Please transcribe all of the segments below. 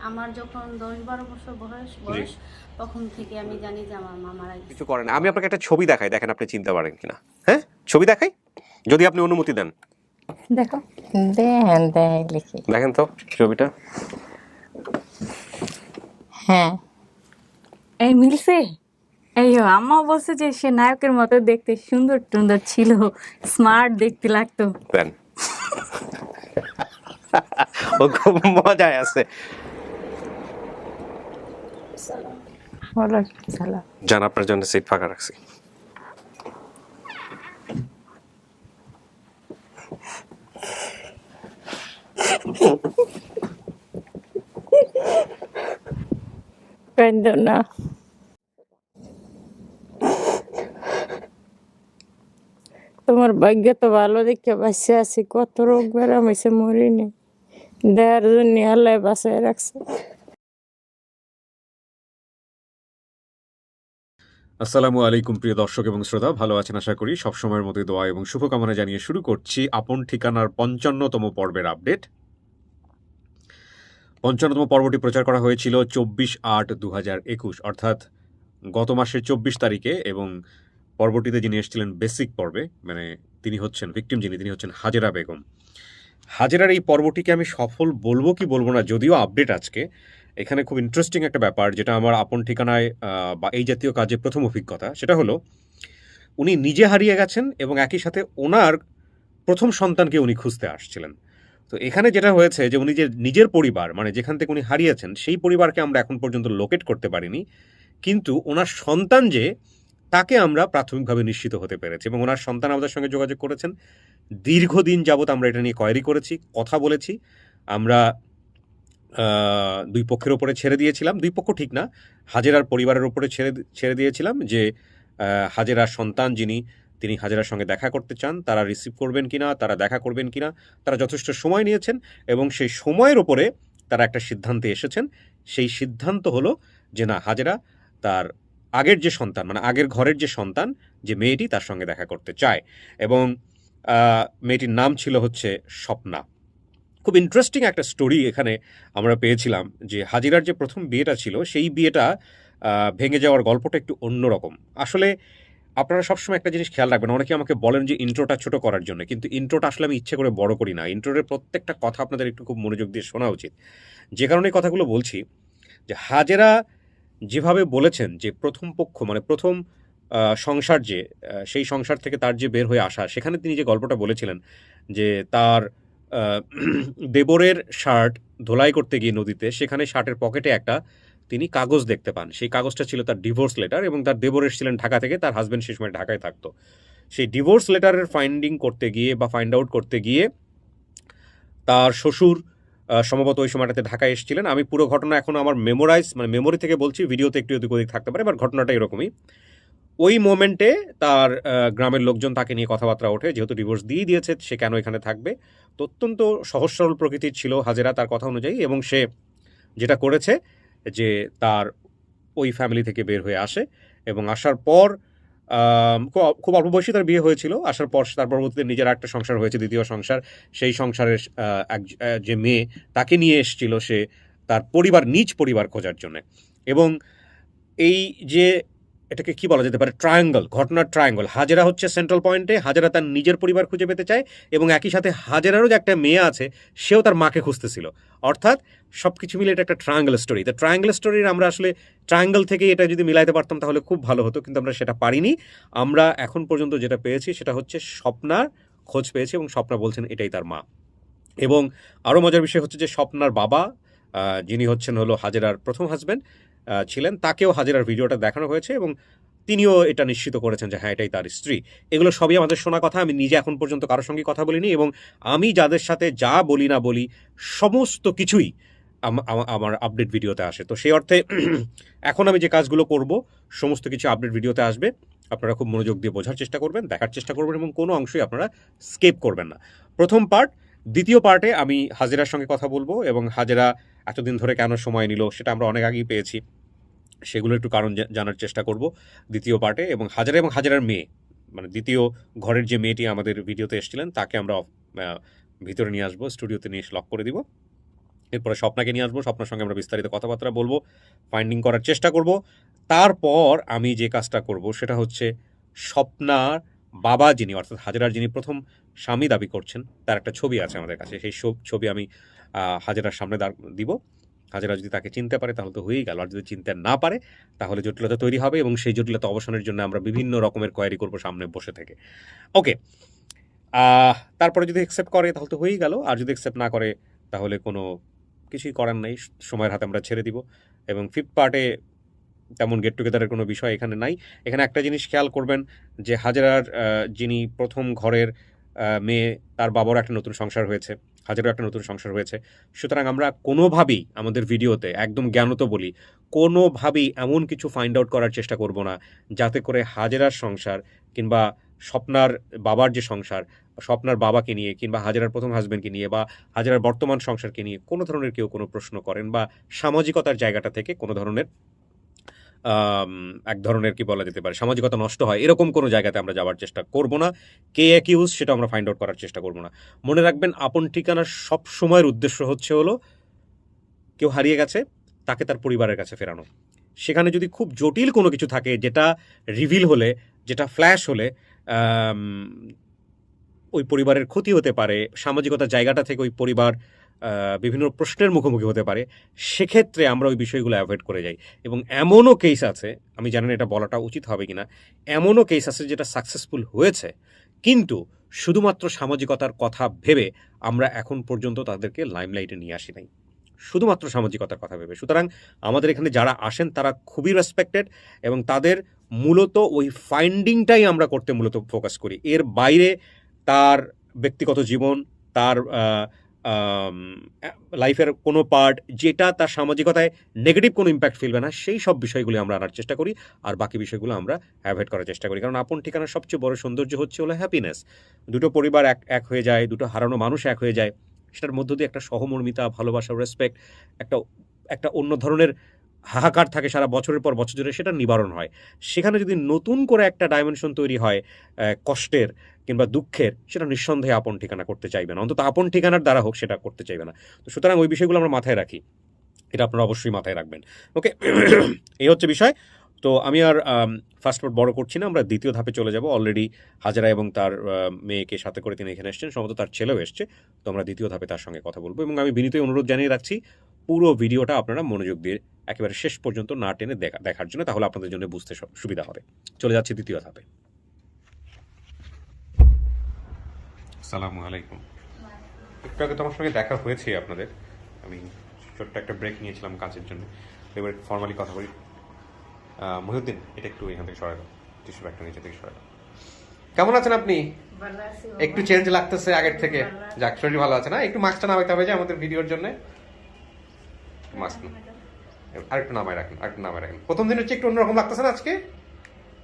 আমার যখন 10-12 বছর বয়স তখন থেকে আমি জানি যে আমার মা মারা গেছে। কিছু করেন, আমি আপনাকে একটা ছবি দেখাই, দেখেন আপনি চিনতে পারেন কিনা। হ্যাঁ, ছবি দেখাই যদি আপনি অনুমতি দেন। দেখো, দেন লিখি। দেখেন তো ছবিটা। হ্যাঁ, এই মিলছে। এই আম্মা বলছে যে সে নায়কের মতো দেখতে, সুন্দর টুন্দর ছিল, স্মার্ট দেখতে লাগতো। দেন। ও খুব মজায় আছে। বলো চলো। জান, আপনার জন্য সিট ফাঁকা রাখছি। কান্দো না। তোমার ভাগ্য তো ভালো, দেখে বাঁচে আছি, কত রোগ বেড়াম হয়েছে, মরিনি, দেয়ার জন্য আল্লাহ বাঁচায় রাখছে। আসসালামু আলাইকুম প্রিয় দর্শক এবং শ্রোতা, ভালো আছেন আশা করি। সবসময়ের মতোই দোয়া এবং শুভকামনা জানিয়ে শুরু করছি আপন ঠিকানার 55তম পর্বের আপডেট। 55তম পর্বটি প্রচার করা হয়েছিল 24/8/2021, অর্থাৎ গত মাসের 24 তারিখে, এবং পর্বটিতে যিনি এসেছিলেন বেসিক পর্বে, মানে তিনি হচ্ছেন ভিকটিম, তিনি হচ্ছেন হাজেরা বেগম। হাজেরার এই পর্বটিকে আমি সফল বলবো কি বলবো না, যদিও আপডেট আজকে এখানে খুব ইন্টারেস্টিং একটা ব্যাপার, যেটা আমার আপন ঠিকানায় বা এই জাতীয় কাজে প্রথম অভিজ্ঞতা, সেটা হলো উনি নিজে হারিয়ে গেছেন এবং একই সাথে ওনার প্রথম সন্তানকে উনি খুঁজতে আসছিলেন। তো এখানে যেটা হয়েছে যে উনি যে নিজের পরিবার, মানে যেখান থেকে উনি হারিয়েছেন সেই পরিবারকে আমরা এখন পর্যন্ত লোকেট করতে পারিনি, কিন্তু ওনার সন্তান যে, তাকে আমরা প্রাথমিকভাবে নিশ্চিত হতে পেরেছি এবং ওনার সন্তান আমাদের সঙ্গে যোগাযোগ করেছেন। দীর্ঘদিন যাবৎ আমরা এটা নিয়ে কোয়ারি করেছি, কথা বলেছি। আমরা দুই পক্ষের ওপরে ছেড়ে দিয়েছিলাম, দুই পক্ষ ঠিক না, হাজেরার পরিবারের ওপরে ছেড়ে দিয়েছিলাম যে হাজেরার সন্তান যিনি, তিনি হাজেরার সঙ্গে দেখা করতে চান, তারা রিসিভ করবেন কিনা, তারা দেখা করবেন কিনা। তারা যথেষ্ট সময় নিয়েছেন এবং সেই সময়ের ওপরে তারা একটা সিদ্ধান্তে এসেছেন। সেই সিদ্ধান্ত হলো যে না, হাজেরা তার আগের যে সন্তান, মানে আগের ঘরের যে সন্তান, যে মেয়েটি, তার সঙ্গে দেখা করতে চায়। এবং মেয়েটির নাম ছিল হচ্ছে স্বপ্না। খুব ইন্টারেস্টিং একটা স্টোরি এখানে আমরা পেয়েছিলাম, যে হাজিরার যে প্রথম বিয়েটা ছিল সেই বিয়েটা ভেঙে যাওয়ার গল্পটা একটু অন্যরকম। আসলে আপনারা সবসময় একটা জিনিস খেয়াল রাখবেন, অনেকে আমাকে বলেন যে ইন্ট্রোটা ছোট করার জন্য, কিন্তু ইন্ট্রোটা আসলে আমি ইচ্ছে করে বড় করি না। ইন্ট্রোর প্রত্যেকটা কথা আপনাদের একটু খুব মনোযোগ দিয়ে শোনা উচিত। যে কারণে এই কথাগুলো বলছি, যে হাজেরা যেভাবে বলেছেন যে প্রথম পক্ষ, মানে প্রথম সংসার যে, সেই সংসার থেকে তার যে বের হয়ে আসা, সেখানে তিনি যে গল্পটা বলেছিলেন যে তার দেবরের শার্ট ধোলাই করতে গিয়ে নদীতে, সেখানে শার্টের পকেটে একটা তিনি কাগজ দেখতে পান। সেই কাগজটা ছিল তার ডিভোর্স লেটার, এবং তার দেবর এসেছিলেন ঢাকা থেকে, তার হাজব্যান্ড সেই সময় ঢাকায় থাকতো। সেই ডিভোর্স লেটারের ফাইন্ড আউট করতে গিয়ে তার শ্বশুর সম্ভবত ওই সময়টাতে ঢাকায় এসেছিলেন। আমি পুরো ঘটনা এখন আমার মেমোরি থেকে বলছি, ভিডিওতে একটু এদিক ওদিক থাকতে পারে, এবার ঘটনাটা এরকমই। ওই মোমেন্টে তার গ্রামের লোকজন তাকে নিয়ে কথাবার্তা ওঠে, যেহেতু ডিভোর্স দিয়ে দিয়েছে সে কেন এখানে থাকবে। তো অত্যন্ত সহজ সরল প্রকৃতির ছিল হাজেরা তার কথা অনুযায়ী, এবং সে যেটা করেছে যে তার ওই ফ্যামিলি থেকে বের হয়ে আসে, এবং আসার পর খুব অল্প বয়সী তার বিয়ে হয়েছিল। আসার পর তার পরবর্তীতে নিজের একটা সংসার হয়েছে, দ্বিতীয় সংসার। সেই সংসারের যে মেয়ে, তাকে নিয়ে এসেছিল সে তার নিজ পরিবার খোঁজার জন্য। এবং এই যে এটাকে কি বলা যেতে পারে, ঘটনার ট্রায়াঙ্গল। হাজেরা হচ্ছে সেন্ট্রাল পয়েন্টে, হাজেরা তার নিজের পরিবার খুঁজে পেতে চায়, এবং একই সাথে হাজেরারও যে একটা মেয়ে আছে, সেও তার মাকে খুঁজতেছিল। অর্থাৎ সব কিছু মিলে এটা একটা ট্রায়াঙ্গল স্টোরি। তো ট্রায়াঙ্গল স্টোরির আমরা আসলে ট্রায়াঙ্গল থেকে এটা যদি মিলাইতে পারতাম তাহলে খুব ভালো হতো, কিন্তু আমরা সেটা পারিনি। আমরা এখন পর্যন্ত যেটা পেয়েছি সেটা হচ্ছে স্বপ্নার খোঁজ পেয়েছি, এবং স্বপ্না বলছেন এটাই তার মা। এবং আরও মজার বিষয় হচ্ছে যে স্বপ্নার বাবা, যিনি হচ্ছেন হলো হাজেরার প্রথম হাজব্যান্ড ছিলেন, তাকেও হাজেরার ভিডিওটা দেখানো হয়েছে, এবং তিনিও এটা নিশ্চিত করেছেন যে হ্যাঁ, এটাই তার স্ত্রী। এগুলো সবই আমাদের শোনা কথা, আমি নিজে এখন পর্যন্ত কারোর সঙ্গে কথা বলিনি, এবং আমি যাদের সাথে যা বলি না বলি সমস্ত কিছুই আমার আপডেট ভিডিওতে আসে। তো সেই অর্থে এখন আমি যে কাজগুলো করব সমস্ত কিছু আপডেট ভিডিওতে আসবে। আপনারা খুব মনোযোগ দিয়ে বোঝার চেষ্টা করবেন, দেখার চেষ্টা করবেন, এবং কোনো অংশই আপনারা স্কেপ করবেন না। প্রথম পার্ট। দ্বিতীয় পার্টে আমি হাজেরার সঙ্গে কথা বলবো, এবং হাজেরা এতদিন ধরে কেন সময় নিল সেটা আমরা অনেক আগেই পেয়েছি, সেগুলো একটু কারণ জানার চেষ্টা করব দ্বিতীয় পার্টে। এবং হাজেরার মেয়ে, মানে দ্বিতীয় ঘরের যে মেয়েটি আমাদের ভিডিওতে এসেছিলেন, তাকে আমরা ভিতরে নিয়ে আসবো, স্টুডিওতে নিয়ে এসে লক করে দিব। এরপরে স্বপ্নাকে নিয়ে আসবো, স্বপ্নার সঙ্গে আমরা বিস্তারিত কথাবার্তা বলবো, ফাইন্ডিং করার চেষ্টা করব। তারপর আমি যে কাজটা করব সেটা হচ্ছে স্বপ্নার বাবা যিনি অর্থাৎ হাজেরার যিনি প্রথম স্বামী দাবি করছেন তার একটা ছবি আছে আমাদের কাছে, সেই ছবি আমি হাজেরার সামনে দিব। হাজেরা যদি তাকে চিনতে পারে তাহলে তো হয়েই গেল, আর যদি চিনতে না পারে তাহলে জটিলতা তৈরি হবে, এবং সেই জটিলতা অবসানের জন্য আমরা বিভিন্ন রকমের কোয়ারি করবো সামনে বসে থেকে। ওকে, তারপরে যদি অ্যাকসেপ্ট করে তাহলে তো হয়েই গেল, আর যদি অ্যাকসেপ্ট না করে তাহলে কোনো কিছুই করার নেই, সময়ের হাতে আমরা ছেড়ে দিব। এবং ফিফথ পার্টে তেমন গেট টুগেদারের কোনো বিষয় এখানে নাই। এখানে একটা জিনিস খেয়াল করবেন যে হাজেরার যিনি প্রথম ঘরের মেয়ে, তার বাবারও একটা নতুন সংসার হয়েছে, হাজেরারও একটা নতুন সংসার হয়েছে। সুতরাং আমরা কোনোভাবেই আমাদের ভিডিওতে একদম জ্ঞানত বলি, কোনোভাবেই এমন কিছু ফাইন্ড আউট করার চেষ্টা করব না যাতে করে হাজেরার সংসার কিংবা স্বপ্নার বাবার যে সংসার, স্বপ্নার বাবাকে নিয়ে কিংবা হাজেরার প্রথম হাজবেন্ডকে নিয়ে বা হাজেরার বর্তমান সংসারকে নিয়ে কোনো ধরনের কেউ কোনো প্রশ্ন করেন বা সামাজিকতার জায়গাটা থেকে কোনো ধরনের এক ধরনের কি বলা যেতে পারে সামাজিকতা নষ্ট হয় এরকম কোনো জায়গাতে আমরা যাওয়ার চেষ্টা করব না। কে অ্যাকিউজ সেটা আমরা ফাইন্ড আউট করার চেষ্টা করব না। মনে রাখবেন, আপন ঠিকানার সব সময়ের উদ্দেশ্য হলো কেউ হারিয়ে গেছে তাকে তার পরিবারের কাছে ফেরানো। সেখানে যদি খুব জটিল কোনো কিছু থাকে যেটা রিভিল হলে, যেটা ফ্ল্যাশ হলে ওই পরিবারের ক্ষতি হতে পারে, সামাজিকতার জায়গাটা থেকে ওই পরিবার বিভিন্ন প্রশ্নের মুখোমুখি হতে পারে, সেক্ষেত্রে আমরা ওই বিষয়গুলো অ্যাভয়েড করে যাই। এবং এমনও কেস আছে, আমি জানি না এটা বলাটা উচিত হবে কিনা, এমনও কেস আছে যেটা সাকসেসফুল হয়েছে, কিন্তু শুধুমাত্র সামাজিকতার কথা ভেবে আমরা এখন পর্যন্ত তাদেরকে লাইমলাইটে নিয়ে আসি নাই, শুধুমাত্র সামাজিকতার কথা ভেবে। সুতরাং আমাদের এখানে যারা আসেন তারা খুবই রেসপেক্টেড, এবং তাদের মূলত ওই ফাইন্ডিংটাই আমরা করতে মূলত ফোকাস করি। এর বাইরে তার ব্যক্তিগত জীবন, তার লাইফের কোনো পার্ট যেটা তার সামাজিকতায় নেগেটিভ কোনো ইম্প্যাক্ট ফেলবে না, সেই সব বিষয়গুলো আমরা আনার চেষ্টা করি, আর বাকি বিষয়গুলো আমরা অ্যাভয়েড করার চেষ্টা করি। কারণ আপন ঠিকানার সবচেয়ে বড় সৌন্দর্য হলো হ্যাপিনেস। দুটো পরিবার এক হয়ে যায়, দুটো হারানো মানুষ এক হয়ে যায়, সেটার মধ্য দিয়ে একটা সহমর্মিতা, ভালোবাসা, রেসপেক্ট, একটা অন্য ধরনের হাহাকার থাকে সারা বছরের পর বছর ধরে, সেটা নিবারণ হয়। সেখানে যদি নতুন করে একটা ডাইমেনশন তৈরি হয় কষ্টের কিংবা দুঃখের, সেটা নিঃসন্দেহে আপন ঠিকানা করতে চাইবে না, অন্তত আপন ঠিকানার দ্বারা হোক সেটা করতে চাইবে না। তো সুতরাং ওই বিষয়গুলো আমরা মাথায় রাখি, এটা আপনারা অবশ্যই মাথায় রাখবেন। ওকে, এই হচ্ছে বিষয়। তো আমি আর ফার্স্ট পার্ট বড় করছি না, আমরা দ্বিতীয় ধাপে চলে যাব। অলরেডি হাজেরা এবং তার মেয়েকে সাথে করে তিনি এখানে এসেছেন, সম্ভবত তার ছেলেও এসছে। তো আমরা দ্বিতীয় ধাপে তার সঙ্গে কথা বলবো, এবং আমি বিনীত অনুরোধ জানিয়ে রাখছি পুরো ভিডিওটা আপনারা মনোযোগ দিয়ে একেবারে শেষ পর্যন্ত না টেনে দেখার জন্য, তাহলে আপনাদের জন্য বুঝতে সুবিধা হবে। চলে যাচ্ছি দ্বিতীয় ধাপে। আসসালামু আলাইকুম। একটু আগে তোমার সঙ্গে দেখা হয়েছে আপনাদের, আমি ছোট্ট একটা ব্রেক নিয়েছিলাম কাজের জন্য, এবার ফর্মালি কথা বলি। মহিউদ্দিন, এটা একটু এখান থেকে সরাই দাও, টিস্যু ব্যাগটা নিচে থেকে সরাই দাও। কেমন আছেন আপনি? একটু চেঞ্জ লাগতেছে আগের থেকে। যাক, শরীর ভালো আছে না? একটু মাস্কটা নামাইতে হবে যে আমাদের ভিডিওর জন্য। মাস্ক আরেকটু নামায় রাখেন, আরেকটু নামায় রাখেন। প্রথম দিন হচ্ছে একটু অন্যরকম লাগতেছে না আজকে?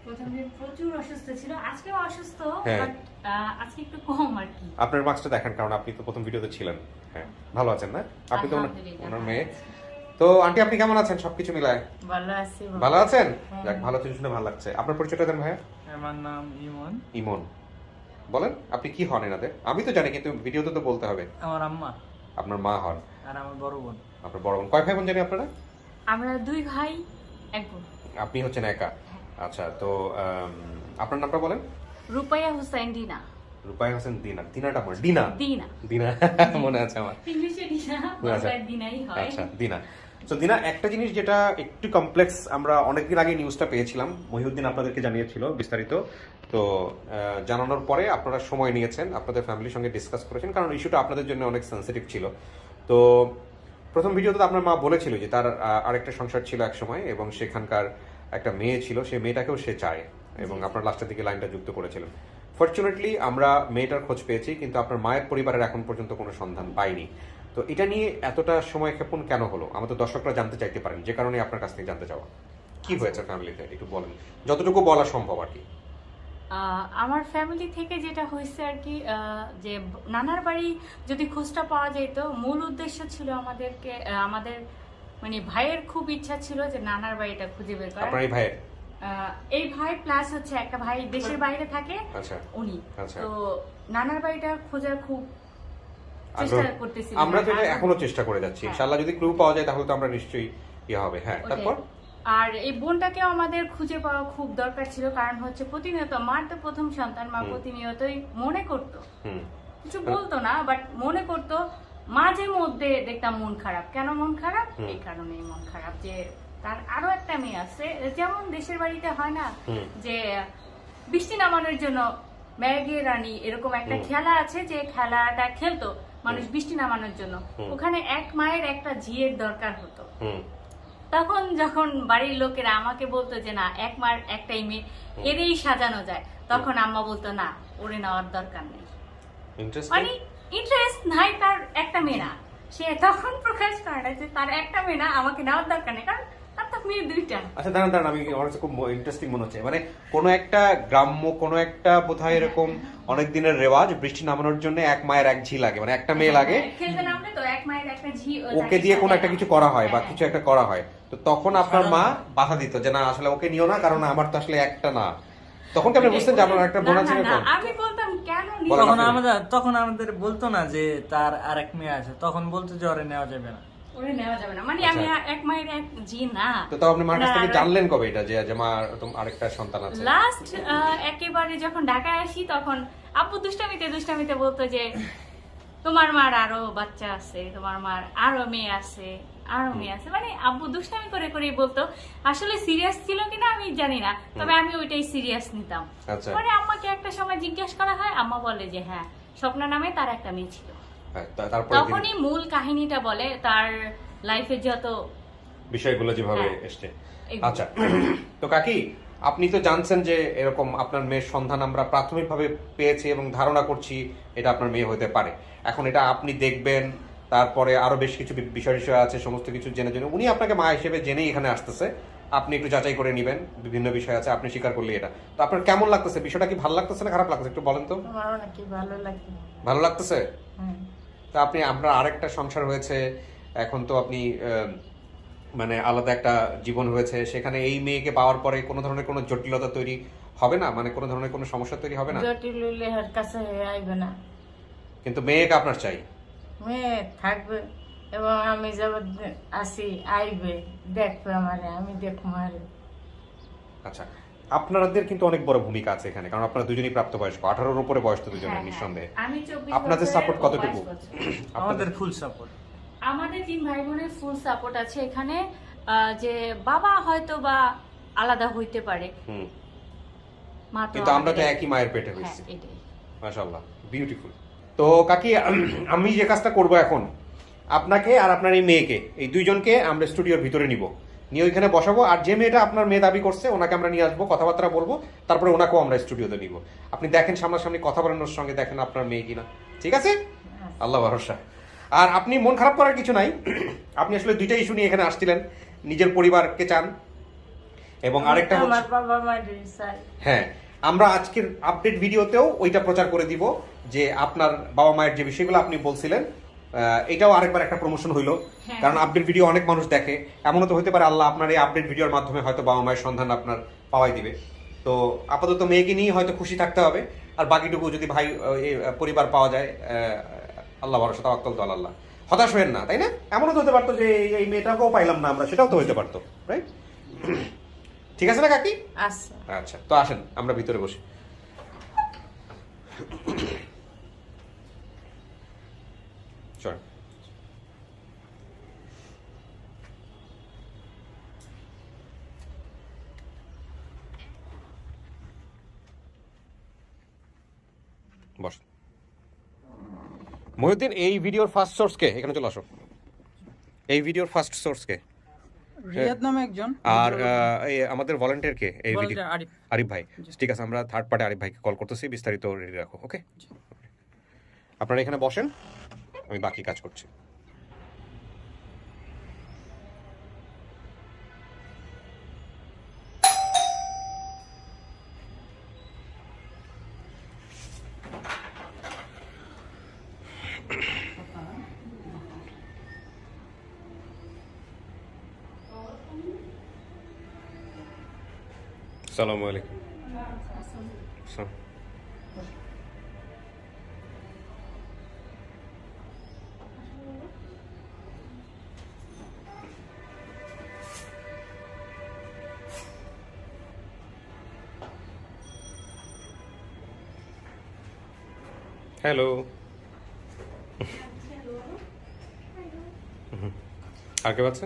প্রথম দিন প্রচুর অসুস্থ ছিল, আজকেও অসুস্থ, হ্যাঁ। বাট আজকে একটু কম আর কি। আপনার মাস্কটা দেখেন, কারণ আপনি তো প্রথম ভিডিওতে ছিলেন। হ্যাঁ, ভালো আছেন না? আপনি তো ওনার মেয়ে। তো আন্টি, আপনি কেমন আছেন? সবকিছু মিলায় ভালো আছি। ভালো আছেন? যাক, ভালো আছেন শুনে ভালো লাগছে। আপনার পরিচয়টা দেন ভাইয়া। আমার নাম ইমন। ইমন, বলেন আপনি কি হন এনাদের? আমি তো জানি, কিন্তু ভিডিওতে তো বলতে হবে। আমার আম্মা আপনার মা হন, আর আমার বড় বোন। আপনার বড় বোন। কয় ভাই বোন জানি আপনারা? আমরা 2 ভাই 1 বোন। আপনি হচ্ছেন একা? আচ্ছা, তো আপনার নামটা বলেন। রুপাইয়া হুসাইন ডিনা। রূপাই হোসেন দিনা। দিনাটা আমার ডিনা। ডিনা দিনা মনে আছে আমার। ইংলিশে ডিনা, বাংলায় দিনাই হয়। আচ্ছা, দিনা। তো দিনা, একটা জিনিস যেটা একটু কমপ্লেক্স, আমরা অনেকদিন আগে নিউজটা পেয়েছিলাম, মহিউদ্দিন আপনাদেরকে জানিয়েছিল বিস্তারিত। তো জানানোর পরে আপনারা সময় নিয়েছেন, আপনাদের ফ্যামিলির সঙ্গে ডিসকাস করেছেন, কারণ ইস্যুটা আপনাদের জন্য অনেক সেন্সিটিভ ছিল। তো প্রথম ভিডিওতে আপনার মা বলেছিল যে তার আরেকটা সংসার ছিল এক সময়, এবং সেখানকার একটা মেয়ে ছিল, সেই মেয়েটাকেও সে চায়, এবং আপনার লাস্টের দিকে লাইনটা যুক্ত করেছিলেন। ফরচুনেটলি আমরা মেয়েটার খোঁজ পেয়েছি, কিন্তু আপনার মায়ের পরিবারের এখন পর্যন্ত কোনো সন্ধান পাইনি। তো এটা নিয়ে এতটা সময় ক্ষেপণ কেন হলো, আমাদের দর্শকরা জানতে চাইতে পারেন, যে কারণে আপনার কাছ থেকে জানতে চাওয়া। কি হয়েছে ফ্যামিলিতে একটু বলেন, যতটুকু বলা সম্ভব আর কি। আমার ফ্যামিলি থেকে যেটা হয়েছে আর কি, যে নানার বাড়ি যদি খোঁজটা পাওয়া যেত, মূল উদ্দেশ্য ছিল আমাদেরকে, আমাদের মানে ভাইয়ের খুব ইচ্ছা ছিল যে নানার বাড়িটা খুঁজে বের করা। আপনার এই ভাইয়ের? এই ভাই প্লাস হচ্ছে একটা ভাই দেশের বাইরে থাকে, আচ্ছা, উনি। আচ্ছা। তো নানার বাড়িটা খোঁজার খুব চেষ্টা করতেছি। আমরা তো এটা এখনো চেষ্টা করে যাচ্ছি। ইনশাআল্লাহ যদি ক্লু পাওয়া যায় তাহলে তো আমরা নিশ্চয়ই হবে। হ্যাঁ, তারপর আর এই বোনটাকেও আমাদের খুঁজে পাওয়া খুব দরকার ছিল, কারণ হচ্ছে প্রতিনিয়ত, মার তো প্রথম সন্তান, মা প্রতিনিয়তই মনে করতো, কিছু বলতো না বাট মনে করতো। মাঝে মধ্যে দেখতাম মন খারাপ। কেন মন খারাপ? এই কারণেই মন খারাপ যে তার আরো একটা মেয়ে আছে। যেমন দেশের বাড়িতে হয় না যে বৃষ্টি নামানোর জন্য ম্যাগে রানী এরকম একটা খেলা আছে, যে খেলাটা খেলতো মানুষ বৃষ্টি নামানোর জন্য, ওখানে এক মায়ের একটা ঝিয়ের দরকার হতো। তখন যখন বাড়ির লোকেরা আমাকে বলতো যে না, এক মার একটাই মেয়ে, এরই সাজানো যায়, তখন আম্মা বলতো না, ওরে নেওয়ার দরকার নেই। মানে ইন্টারেস্ট নাই, তার একটা মেয়ে না, সে তখন প্রকাশ করে না যে তার একটা মেয়ে না, আমাকে নেওয়ার দরকার নেই, কারণ তার তো মেয়ে দুইটা। আচ্ছা দাঁড়ান, আমি আমার কাছে খুব ইন্টারেস্টিং মনে হচ্ছে, মানে কোনো একটা গ্রাম্য কোনো একটা বোধহয় এরকম অনেক দিনের রেওয়াজ, বৃষ্টি নামানোর জন্য এক মায়ের এক ঝি লাগে, মানে একটা মেয়ে লাগে, খেলতে নামলে তো এক মায়ের একটা ঝি, ওকে দিয়ে কোনো একটা কিছু করা হয় বা কিছু একটা করা হয়, তো তখন আপনার মা বাধা দিত যে না আসলে ওকে নিও না, কারণ আমার তো আসলে একটা না। তখন কি আপনি বুঝতেন যে আপনার একটা বোন আছে? আমি বলতাম কেন তখন আমাদের বলতো না যে তার আরেক মেয়ে আছে, তখন বলতো যে ওরে নেওয়া যাবে না, ওরে নেওয়া যাবে না, মানে আমি এক মায়ের এক জি না। তো আপনি মার কাছ থেকে জানলেন কবে এটা যে মা আরেকটা সন্তান আছে? লাস্ট একেবারে যখন ঢাকায় আসি, তখন আব্বু দুষ্টামিতে বলতো যে তোমার মার আরো বাচ্চা আছে, তোমার মার আরো মেয়ে আছে, মানে আব্বু দুষ্টামি করে করেই বলতো। আসলে সিরিয়াস ছিল কিনা আমি জানি না, তবে আমি ওইটাই সিরিয়াস নিতাম। পরে আম্মাকে একটা সময় জিজ্ঞেস করা হয়, আম্মা বলে যে হ্যাঁ, স্বপ্না নামে তার একটা মেয়ে ছিল। তখনই মূল কাহিনীটা বলে, তার লাইফে যত বিষয়গুলো যেভাবে এসছে। আচ্ছা, তো কাকি আপনি তো জানছেন যে এরকম আপনার মেয়ের সন্ধান আমরা প্রাথমিকভাবে পেয়েছি এবং ধারণা করছি এটা আপনার মেয়ে হতে পারে। এখন এটা আপনি দেখবেন, তারপরে আরো বেশ কিছু বিষয় আছে, সমস্ত কিছু জেনে উনি আপনাকে মা হিসেবে জেনেই এখানে আসতেছে, আপনি একটু যাচাই করে নেবেন, বিভিন্ন বিষয় আছে, আপনি স্বীকার করলে এটা। তো আপনার কেমন লাগতেছে বিষয়টা? কি ভালো লাগতেছে না খারাপ লাগতেছে একটু বলেন তো। ভালো লাগতেছে? তো আপনি আপনার আরেকটা সংসার হয়েছে, এখন তো আপনি মানে আলাদা একটা জীবন হয়েছে, সেখানে এই মেয়েকে পাওয়ার পরে কোনো ধরনের কোনো জটিলতা তৈরি হবে না, মানে কোনো ধরনের কোনো সমস্যা তৈরি হবে না? জটিল হইলে এর কাছে আইবে না, কিন্তু মেয়েকে আপনার চাই, মেয়ে থাকবে এবং আমি যাব আসি আইবে, দেখবে আমারে, আমি দেখবো আরে। আচ্ছা, আপনাদের কিন্তু অনেক বড় ভূমিকা আছে এখানে, কারণ আপনারা দুজনেই প্রাপ্তবয়স্ক, 18-র উপরে বয়স তো দুজনের নিঃসন্দেহে। আপনাদের সাপোর্ট কতটুকু? আমাদের ফুল সাপোর্ট, আমাদের 3 ভাই বোনের ফুল সাপোর্ট আছে এখানে। যে বাবা হয়তো বা আলাদা হইতে পারে, মা তো, কিন্তু আমরা তো একই মায়ের পেটে হইছি। মাশাআল্লাহ, বিউটিফুল। তো কাকি, আমি যে কাজটা করব এখন, আপনাকে আর আপনার এই মেয়েকে, এই দুইজনকে আমরা স্টুডিওর ভিতরে নিব, নিয়ে ওইখানে বসাবো, আর যে মেয়েটা আপনার মেয়ে দাবি করছে ওনাকে আমরা নিয়ে আসবো, কথাবার্তা বলবো, তারপরে ওনাকেও আমরা স্টুডিওতে নিব। আপনি দেখেন সামনাসামনি কথা বলানোর সঙ্গে দেখেন আপনার মেয়ে কিনা, ঠিক আছে? আল্লাহ ভরসা। আর আপনি মন খারাপ করার কিছু নাই, আপনি আসলে দুইটা ইস্যু নিয়ে এখানে আসছিলেন, নিজের পরিবারকে চান এবং আরেকটা আমার বাবা মায়ের চাই। হ্যাঁ, আমরা আজকের আপডেট ভিডিওতেও ওইটা প্রচার করে দিব যে আপনার বাবা মায়ের যে বিষয়গুলো আপনি বলছিলেন, এটাও আরেকবার একটা প্রমোশন হইলো, কারণ আপডেট ভিডিও অনেক মানুষ দেখে। এমনও তো হতে পারে আল্লাহ আপনার এই আপডেট ভিডিওর মাধ্যমে হয়তো বাবা মায়ের সন্ধান আপনার পাওয়াই দিবে। তো আপাতত মেয়েকে নিয়ে হয়তো খুশি থাকতে হবে, আর বাকিটুকু যদি ভাই পরিবার পাওয়া যায়, আল্লাহ ভরসা, তাওয়াক্কাল তো আল্লাহ। হতাশ হবেন না, তাই না? এমনও তো হতে পারতো যে এই মেয়েটাকেও পাইলাম না আমরা, সেটাও তো হতে পারতো, রাইট? ঠিক আছে না কাকি? আচ্ছা, তো আসেন আমরা ভিতরে বসি। চল, বস। মহিউদ্দিন, এই ভিডিওর ফার্স্ট সোর্স কে? এখানে চলে আসো। এই ভিডিওর ফার্স্ট সোর্স কে? রিয়াদ নামে একজন, আর আমাদের ভলান্টিয়ার কে? এই ভিডিও আরিফ ভাই। ঠিক আছে, আমরা থার্ড পার্টি আরিফ ভাইকে কল করতেছি, বিস্তারিত রেডি রাখো। ওকে, আপনারা এখানে বসেন, আমি বাকি কাজ করছি। আসসালামু আলাইকুম। হ্যালো। আর কেউ আছে?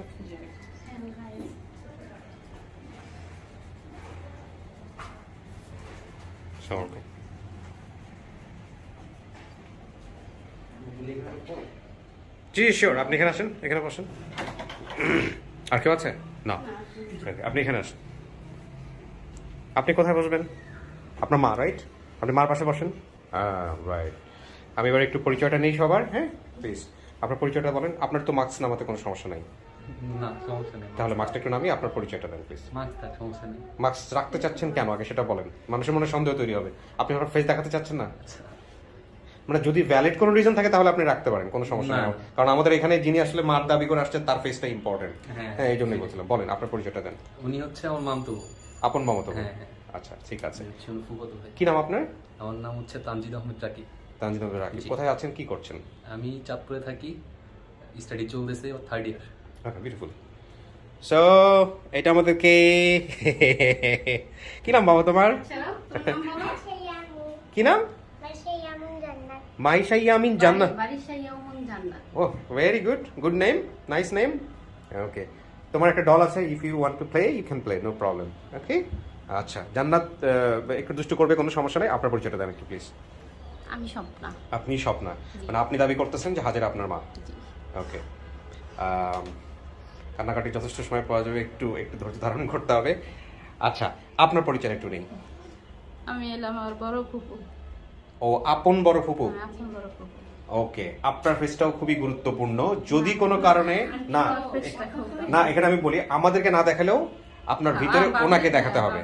জি শিওর, আপনি এখানে আসেন, এখানে বসেন। আর কেউ আছে? না, আপনি এখানে আসেন। আপনি কোথায় বসবেন? আপনার মা, রাইট? আপনি মার পাশে বসেন। রাইট। আমি এবার একটু পরিচয়টা নেই সবার, হ্যাঁ প্লিজ। আপনার পরিচয়টা বলেন। আপনার তো মাস্ক নামাতে কোনো সমস্যা নাই। না, সমস্যা নেই। তাহলে মাস্কটা একটু নামিয়ে আপনার পরিচয়টা দেন প্লিজ। মাস্কটা সমস্যা নেই। মাস্ক রাখতে চাচ্ছেন কেন আগে সেটা বলেন, মানুষের মনে সন্দেহ তৈরি হবে। আপনি আপনার ফেস দেখাতে চাচ্ছেন না? মানে যদি ভ্যালিড কোনো রিজন থাকে তাহলে আপনি রাখতে পারেন, কোনো সমস্যা নেই। কারণ আমাদের এখানে যিনি আসলে মার দাবি করে আসছেন তার ফেসটা ইম্পর্টেন্ট। হ্যাঁ, এই জন্যই বলছিলাম। বলেন আপনার পরিচয়টা দেন। উনি হচ্ছে আমার মামতো। আপন মামাতো? হ্যাঁ, হ্যাঁ। আচ্ছা, ঠিক আছে। হচ্ছে উনি ফুফাতো ভাই। কি নাম আপনার? আমার নাম হচ্ছে তানজিদ আহমেদ রাকি। তানজিদ আহমেদ রাকি। জি। কোথায় আছেন, কি করছেন? আমি চাঁদপুরে থাকি, স্টাডি চলতেছে, 3rd ইয়ার। বিউটিফুল। সো এটা আমাদেরকে কি নাম বাবা তোমার? কি নাম? মাইশা ইয়ামিন জান্নাত। Barisha Yamun Jannat. Oh, very good, good name, nice name. Okay, তোমার একটা ডল আছে, if you want to play you can play, no problem. Okay, আচ্ছা জান্নাত একটু দুষ্টু করবে, কোনো সমস্যা নেই। আপনার পরিচয়টা দেন একটু প্লিজ। আমি স্বপ্না। আপনি স্বপ্না, মানে আপনি দাবি করতেছেন যে হাজার আপনার মা। জি। ওকে, কান্নাকাটি যথেষ্ট সময় পাওয়া যাবে, একটু একটু ধৈর্য ধারণ করতে হবে। আচ্ছা, আপনার পরিচয় একটু নেই। আমি এলাম আমার বড় ফুপু। ও, আপন বড় ফুপু। আপন বড় ফুপু। ওকে, আপনার ফেসটাও খুবই গুরুত্বপূর্ণ। যদি কোনো কারণে না না এখানে আমি বলি, আমাদেরকে না দেখালেও আপনার ভিতরে ওনাকে দেখাতে হবে।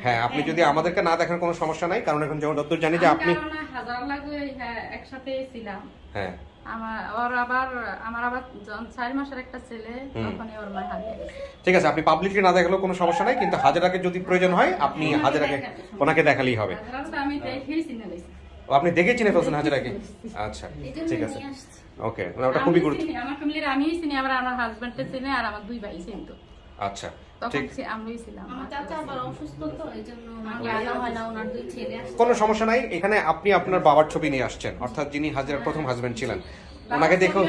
হ্যাঁ, আপনি যদি আমাদেরকে না দেখান কোনো সমস্যা নাই, কারণ এখন যতদূর জানি যে আপনি হাজার লাগে একসাথে ছিলাম। হ্যাঁ, আমার আবার যখন 4 মাসের একটা ছেলে, তখনই ওর মা হারিয়ে গেছে। ঠিক আছে, আপনি পাবলিকলি না দেখালেও কোনো সমস্যা নাই, কিন্তু হাজারাকে যদি প্রয়োজন হয় আপনি হাজারাকে ওনাকে দেখালেই হবে। হাজারাকে আমি দেখেই চিনে লইছি। ও, আপনি দেখে চিনে ফেলছেন হাজারাকে? আচ্ছা, ঠিক আছে, ওকে, ওটা খুবই গুরুত্ব। আমার ফ্যামিলির আমিই চিনি, আবার আমার হাজবেন্ডকে চিনে, আর আমার 2 ভাই চিনতো। আচ্ছা, তখন ঠিক, আমরাই ছিলাম। আমার চাচা আবার অসুস্থ, তো এই জন্য ওনাকে আনা হয় না, ওনার 2 ছেলে আসছে। কোনো সমস্যা নাই। এখানে আপনি আপনার বাবার ছবি নিয়ে আসছেন, অর্থাৎ যিনি হাজারার প্রথম হাজবেন্ড ছিলেন, ওনাকে দেখো।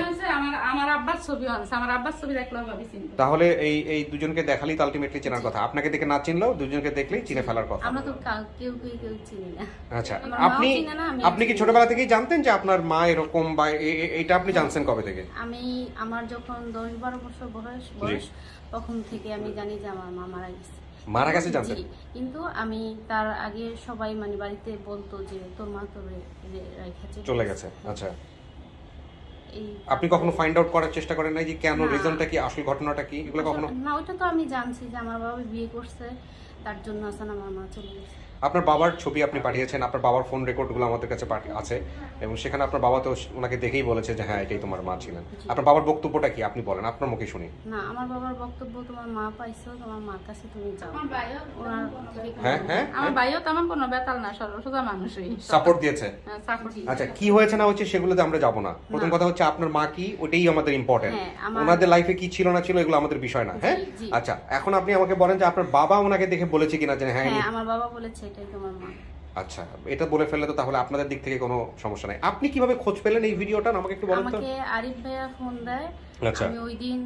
আমার আব্বার ছবি আছে, আমার আব্বার ছবি দেখলেও ভাবি চিনতো। তাহলে এই দুজনকে দেখালেই তো আলটিমেটলি চেনার কথা। আপনাকে দেখে না চিনলেও দুজনকে দেখলেই চিনে ফেলার কথা। আমরা তো কেউ চিনি না। আচ্ছা, আমার মাও আপনি চিনে না, আমিও আপনি কি চিনি না। ছোটবেলা থেকেই জানতেন যে আপনার মা এরকম, বা এটা আপনি জানছেন কবে থেকে? আমার যখন 10-12 বছর বয়স তখন থেকে আমি জানি যে আমার মা মারা গেছে। মারা গেছে জানতেন? জি, কিন্তু আমি তার আগে সবাই মানে বাড়িতে বলতো যে তোর মা তো রেখেছে, চলে গেছে। আচ্ছা, এই আপনি কখনো ফাইন্ড আউট করার চেষ্টা করেন নাই যে কেন, না। রিজনটা কি, আসল ঘটনাটা কি, এগুলো কখনো? না, ওটা তো আমি জানছি যে আমার বাবা বিয়ে করছে, তার জন্য আসলে আমার মা চলে গেছে। আপনার বাবার ছবি আপনি পাঠিয়েছেন, আপনার বাবার ফোন রেকর্ডগুলো আমাদের কাছে আছে, এবং সেখানে আপনার বাবা তো ওনাকে দেখেই বলেছে যে হ্যাঁ এটাই তোমার মা ছিলেন। আপনার বাবার বক্তব্যটা কি আপনি বলেন, আপনার মুখে শুনি। না, আমার বাবার বক্তব্য, তোমার মা পাইছো, তোমার মার কাছে তুমি যাও। আমার ভাইও ওনার থেকে কোনো- হ্যাঁ, হ্যাঁ, আমার ভাইও তেমন কোনো বেতাল না, সোজা মানুষই। সাপোর্ট দিয়েছে। সাপোর্ট। আচ্ছা, কি হয়েছে না হচ্ছে সেগুলোতে আমরা যাবো না। প্রথম কথা হচ্ছে আপনার মা কি, ওটাই আমাদের ইম্পর্টেন্ট। হ্যাঁ, আমার- ওনাদের লাইফে কি ছিল না ছিল এগুলো আমাদের বিষয় না। হ্যাঁ, জি। আচ্ছা, এখন আপনি আমাকে বলেন যে আপনার বাবা ওনাকে দেখে বলেছে কিনা যে হ্যাঁ হ্যাঁ, আমার বাবা বলেছে এটাই তোমার মা। আচ্ছা, এটা বলে ফেললে তো তাহলে আপনাদের দিক থেকে কোনো সমস্যা নাই। আপনি কিভাবে খোঁজ পেলেন এই ভিডিওটা আমাকে একটু বলেন তো। আমাকে আরিফ ভাইয়া ফোন দেয়। আচ্ছা। আমি ওই দিন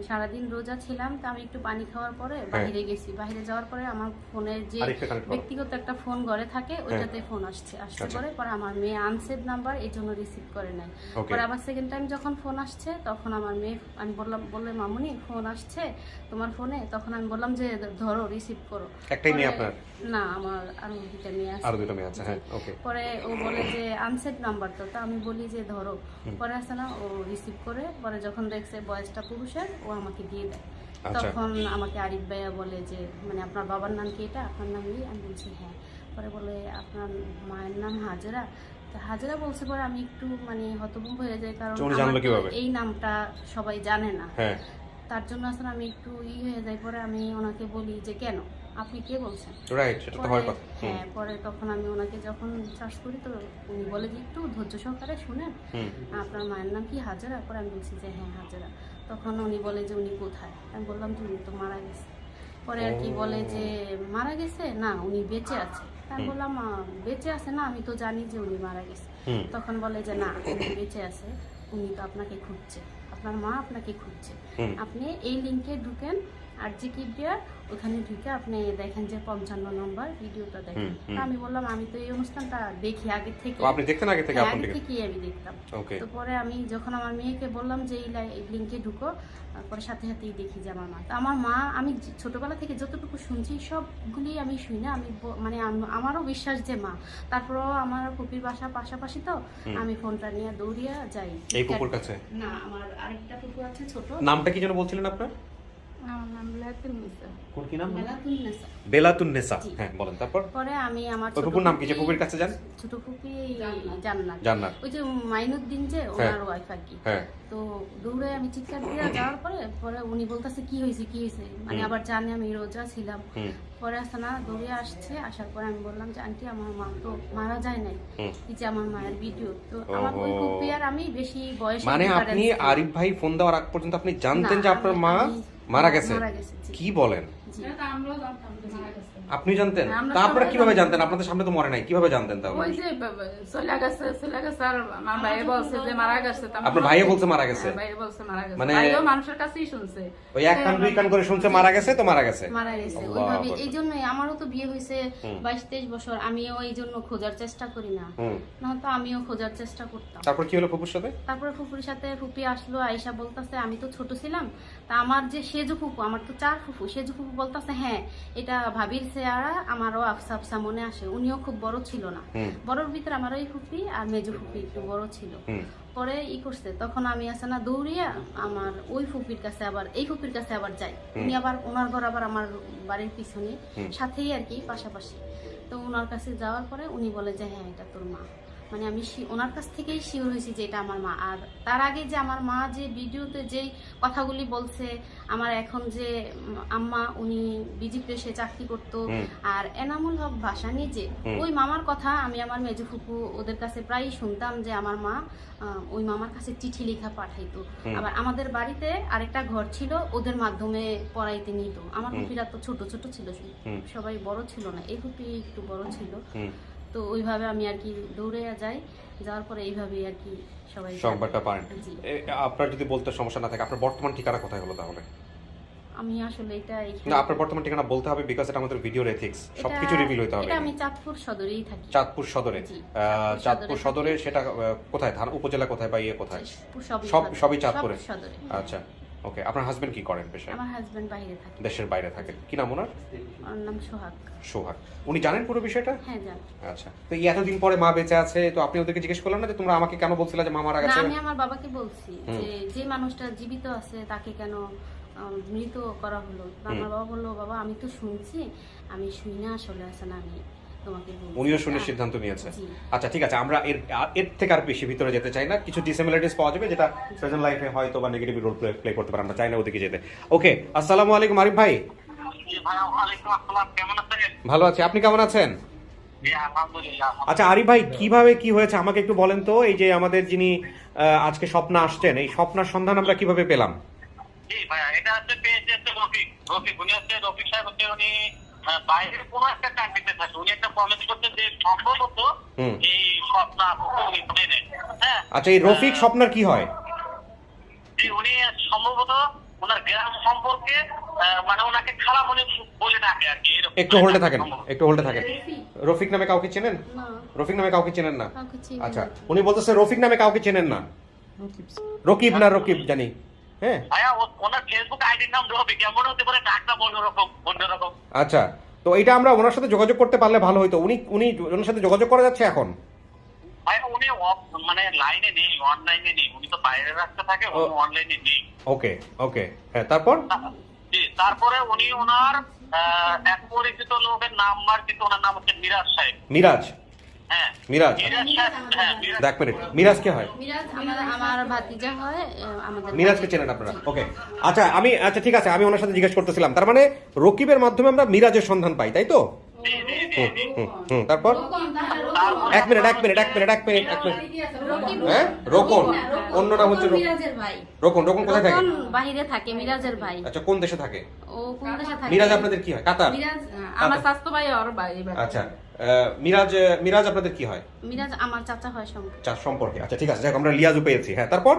সারাদিন রোজা ছিলাম, তো আমি একটু পানি খাওয়ার পরে বাইরে গেছি। বাইরে যাওয়ার পরে আমার ফোনের যে আরিফকে connect করো। ব্যক্তিগত একটা ফোন ঘরে থাকে, ওইটাতে ফোন আসছে আচ্ছা। পরে আমার মেয়ে আনসেভ নাম্বার, এই জন্য রিসিভ করে নাই। Okay. পরে আবার সেকেন্ড টাইম যখন ফোন আসছে, তখন আমার মেয়ে, আমি বললে মামুনি ফোন আসছে তোমার ফোনে, তখন আমি বললাম যে ধরো, রিসিভ করো। একটাই মেয়ে পরে- আপনার? না, আমার আরো 2টা মেয়ে আছে। আরো 2টা মেয়ে আছে, হ্যাঁ, ওকে। পরে ও বলে যে আনসেট নাম্বার, তো আমি বলি যে ধরো। পরে আসে না, ও রিসিভ করে, পরে যখন দেখছে বয়সটা পুরুষের, ও আমাকে দিয়ে দেয়। আচ্ছা। তখন আমাকে আরিফ ভাইয়া বলে যে মানে আপনার বাবার নাম কি এটা, আপনার নাম কি? আমি বলছি হ্যাঁ। পরে বলে আপনার মায়ের নাম হাজেরা। তো হাজেরা বলছে, পরে আমি একটু মানে হতভম্ব হয়ে যাই, কারণ উনি জানলো আমার তো কিভাবে? এই নামটা সবাই জানে না। হ্যাঁ, তার জন্য আসলে আমি একটু হয়ে যাই। পরে আমি ওনাকে বলি যে কেন, আপনি কে বলছেন? রাইট, সেটা তো হয় কথা। হ্যাঁ, পরে তখন আমি ওনাকে যখন সার্চ করি, তো উনি বলে যে একটু ধৈর্য সহকারে শুনেন, আপনার মায়ের নাম কি হাজেরা? পরে আমি বলছি যে হ্যাঁ হাজেরা। তখন উনি বলে যে উনি কোথায়? আমি বললাম যে উনি তো মারা গেছে। পরে আর কি বলে যে মারা গেছে, না উনি বেঁচে আছে। আমি বললাম বেঁচে আছে না, আমি তো জানি যে উনি মারা গেছে। তখন বলে যে না উনি বেঁচে আছে, উনি তো আপনাকে খুঁজছে, আপনার মা আপনাকে খুঁজছে, আপনি এই লিঙ্কে ঢুকেন আর জি কিপিয়া ওখানে ঢুকে আপনি দেখেন যে 55 নম্বর ভিডিওটা দেখেন। তো আমি বললাম আমি তো এই অনুষ্ঠানটা দেখি আগে থেকে। আপনি দেখতেন আগে থেকে? আগে থেকেই আমি দেখতাম। তো পরে আমি যখন আমার মেয়েকে বললাম যে এই লিঙ্কে ঢুকো, পরে সাথে সাথেই দেখি যে আমার মা, তো আমার মা আমি ছোটবেলা থেকে যতটুকু শুনছি সবগুলি আমি শুনি না, আমি মানে আমারও বিশ্বাস যে মা। তারপরেও আমার ফুপির বাসা পাশাপাশি, তো আমি ফোনটা নিয়ে দৌড়িয়া যাই এই কুকুর কাছে। না আমার আরেকটা কুকুর আছে ছোট। নামটা কি যেন বলছিলেন আপনার? আমার নাম বিলাতুন নিসা। কোন কি নাম? বেলাতুন নেসা। বেলাতুন নেসা। হ্যাঁ বলেন। তারপর পরে আমি আমার ওই কুকুর নাম কি যে কুকুরের কাছে যান? ছোট ফুপি জান্নাত। জান্নাত। ওই যে মাইনুদ্দিন যে ওনার ওয়াইফ আর কি। হ্যাঁ। তো দৌড়ে আমি চিৎকার দিয়ে যাওয়ার পরে উনি বলতেছে কি হয়েছে মানে আবার জানে আমি রোজা ছিলাম। পরে আসে না দৌড়ে আসছে, আসার পরে আমি বললাম যে আন্টি আমার মা তো মারা যায় নাই, এই যে আমার মায়ের ভিডিও। তো আমার ওই ফুপি আর আমি বেশি বয়স, মানে আপনি আরিফ ভাই ফোন দেওয়ার আগ পর্যন্ত আপনি জানতেন যে আপনার মা মারা গেছে? কি বলেন? এটা আমরাও জানতাম যে মারা গেছে। আপনি জানতেন? আমরা তারপরে সবাই কিভাবে জানতেন? আপনাদের সামনে তো মরে নাই, কিভাবে জানতেন তাহলে? ওই যে চলে গেছে আর আমার ভাই বলছে যে মারা গেছে। আপনার ভাইয়ে বলছে মারা গেছে? ভাই বলছে মারা গেছে, মানে ভাইও মানুষের কাছেই শুনছে। ওই এক কান দুই কান করে শুনছে মারা গেছে, তো মারা গেছে। ওইভাবে। এই জন্যই আমারও তো বিয়ে হয়েছে 22-23 বছর, আমিও এই জন্য খোঁজার চেষ্টা করি না, না তো আমিও খোঁজার চেষ্টা করতাম। তারপর কি হলো ফুপুর সাথে? তারপরে ফুপুর সাথে ফুপি আসলো, আয়েশা বলতেছে আমি তো ছোট ছিলাম, তা আমার যে সেজু ফুপু, আমার তো 4 ফুপু, সেজু ফুপু বলতেছে হ্যাঁ এটা ভাবির চেহারা আমারও আফসা আফসা মনে আসে, উনিও খুব বড় ছিল না, বড়র ভিতরে আমার ওই ফুপি আর মেজু ফুপি একটু বড় ছিল। পরে করছে, তখন আমি আছে না দৌড়িয়া আমার ওই ফুপির কাছে আবার এই ফুপির কাছে আবার যাই। উনি আবার ওনার ঘর আবার আমার বাড়ির পিছনে সাথেই আর কি পাশাপাশি। তো ওনার কাছে যাওয়ার পরে উনি বলে যে হ্যাঁ এটা তোর মা। মানে আমি ওনার কাছ থেকেই শিওর হয়েছি যে এটা আমার মা। আর তার আগে যে আমার মা যে ভিডিওতে যেই কথাগুলি বলছে, আমার এখন যে আম্মা উনি বিজি প্রেসে চাকরি করতো, আর এনামুল হক ভাষা নিজে ওই মামার কথা আমি আমার মেজো ফুপু ওদের কাছে প্রায়ই শুনতাম যে আমার মা ওই মামার কাছে চিঠি লেখা পাঠাইতো। আবার আমাদের বাড়িতে আরেকটা ঘর ছিল, ওদের মাধ্যমে পড়াইতে নিত। আমার ফুপিরা তো ছোট ছোট ছিল, সবাই বড় ছিল না, এই ফুপি একটু বড় ছিল। তো ওইভাবে আমি আর কি দৌড়ে যাই, যাওয়ার পরে এইভাবেই আর কি সবাই সংবাদটা পান। আপনার যদি বলতে সমস্যা না থাকে আপনার বর্তমান ঠিকানা কোথায় হলো তাহলে? আমি আসলে এটা না আপনার বর্তমান ঠিকানা বলতে হবে, বিকজ এটা আমাদের ভিডিওর এথিক্স, সবকিছু রিভিল হইতে হবে। এটা আমি চাঁদপুর সদরেই থাকি। চাঁদপুর সদরে? চাঁদপুর সদরে সেটা কোথায়? থানা উপজেলা কোথায় বা ইয়ে কোথায়? সবই চাঁদপুরে। আচ্ছা ওকে। আপনার হাজবেন্ড কি করেন পেশায়? আমার হাজবেন্ড বাইরে থাকে। দেশের বাইরে থাকেন। কি নাম ওনার? ওর নাম সোহাগ। সোহাগ। উনি জানেন পুরো বিষয়টা? হ্যাঁ জানেন। আচ্ছা, তো এই এতদিন পরে মা বেঁচে আছে, তো আপনি ওদেরকে জিজ্ঞেস করলেন না যে তোমরা আমাকে কেন বলছিলে যে মা মারা না, গেছে? আমি আমার বাবাকে বলছি যে মানুষটা জীবিত আছে তাকে কেন মৃত করা হলো। আমার বাবা বললো বাবা আমি তো শুনছি, আমি শুই না আসলে আছে না, আমি তোমাকে বলছি। উনিও শুনে সিদ্ধান্ত নিয়েছে। আচ্ছা ঠিক আছে, আমরা এর থেকে আর বেশি ভিতরে যেতে চাই না। কিছু ডিসিমিলারিটিস পাওয়া যাবে যেটা প্রেজেন্ট লাইফে হয়তো বা নেগেটিভ রোল প্লে করতে পারে, আমরা চাই না ওদিকে যেতে। ওকে, আসসালামু আলাইকুম আরিফ ভাই। ভালো আছি, আপনি কেমন আছেন? আচ্ছা আরিফ ভাই, কিভাবে কি হয়েছে আমাকে একটু বলেন তো। এই যে আমাদের যিনি আজকে স্বপ্না আসছেন, এই স্বপ্নার সন্ধান আমরা কিভাবে পেলাম? বাইরের কোন একটা কান্ট্রিতে থাকে, উনি একটা কমেন্ট করছেন যে সম্ভবত এই স্বপ্ন হ্যাঁ। আচ্ছা, এই রফিক স্বপ্নার কি হয়? উনি সম্ভবত ওনার গ্রাম সম্পর্কে মানে ওনাকে খারাপ মনে বলে ডাকে আর কি। একটু হোল্ডে থাকেন, একটু হোল্ডে থাকেন। রফিক নামে কাউকে চেনেন? রফিক নামে কাউকে চেনেন না? আচ্ছা, উনি বলতেছে রফিক নামে কাউকে চেনেন না। রকিব না রকিব জানি। হ্যাঁ ভাইয়া, ওনার ফেসবুক আইডির নাম রফিক, এমন হতে পারে ডাকটা অন্যরকম। আচ্ছা, তো এটা আমরা ওনার সাথে যোগাযোগ করতে পারলে ভালো হইতো। উনি ওনার সাথে যোগাযোগ করা যাচ্ছে এখন? ভাইয়া উনি মানে লাইনে নেই, অনলাইনে নেই, উনি তো বাইরের রাস্তা থাকে, উনি অনলাইনে নেই। ওকে ওকে, হ্যাঁ তারপর? তারপরে উনি ওনার এক পরিচিত লোকের নাম্বার, কিন্তু ওনার নাম হচ্ছে মিরাজ সাহেব। মিরাজ? হ্যাঁ মিরাজ। এক মিনিট, মিরাজ কে হয়? মিরাজ আমার ভাতিজা হয়। আমাদের মিরাজকে চেনেন আপনারা? ওকে আচ্ছা, আচ্ছা ঠিক আছে, আমি ওনার সাথে জিজ্ঞেস করতেছিলাম। তার মানে রকিবের মাধ্যমে আমরা মিরাজের সন্ধান পাই, তাই তো? জি জি জি জি তারপর এক মিনিট হ্যাঁ রোকন অন্য নাম হচ্ছে মিরাজের ভাই। রোকন কোথায় থাকে? রোকন বাহিরে থাকে, মিরাজের ভাই। আচ্ছা, কোন দেশে থাকে? ও কোন দেশে থাকে? মিরাজ আপনাদের কি হয়? কাতার? মিরাজ আমার স্বাস্থ্য ভাই ওর ভাই আচ্ছা, মিরাজ আপনাদের কি হয়? মিরাজ আমার চাচা হয় সম্পর্কে। চার সম্পর্কে। আচ্ছা ঠিক আছে, যাক আমরা লিয়াজও পেয়েছি। হ্যাঁ, তারপর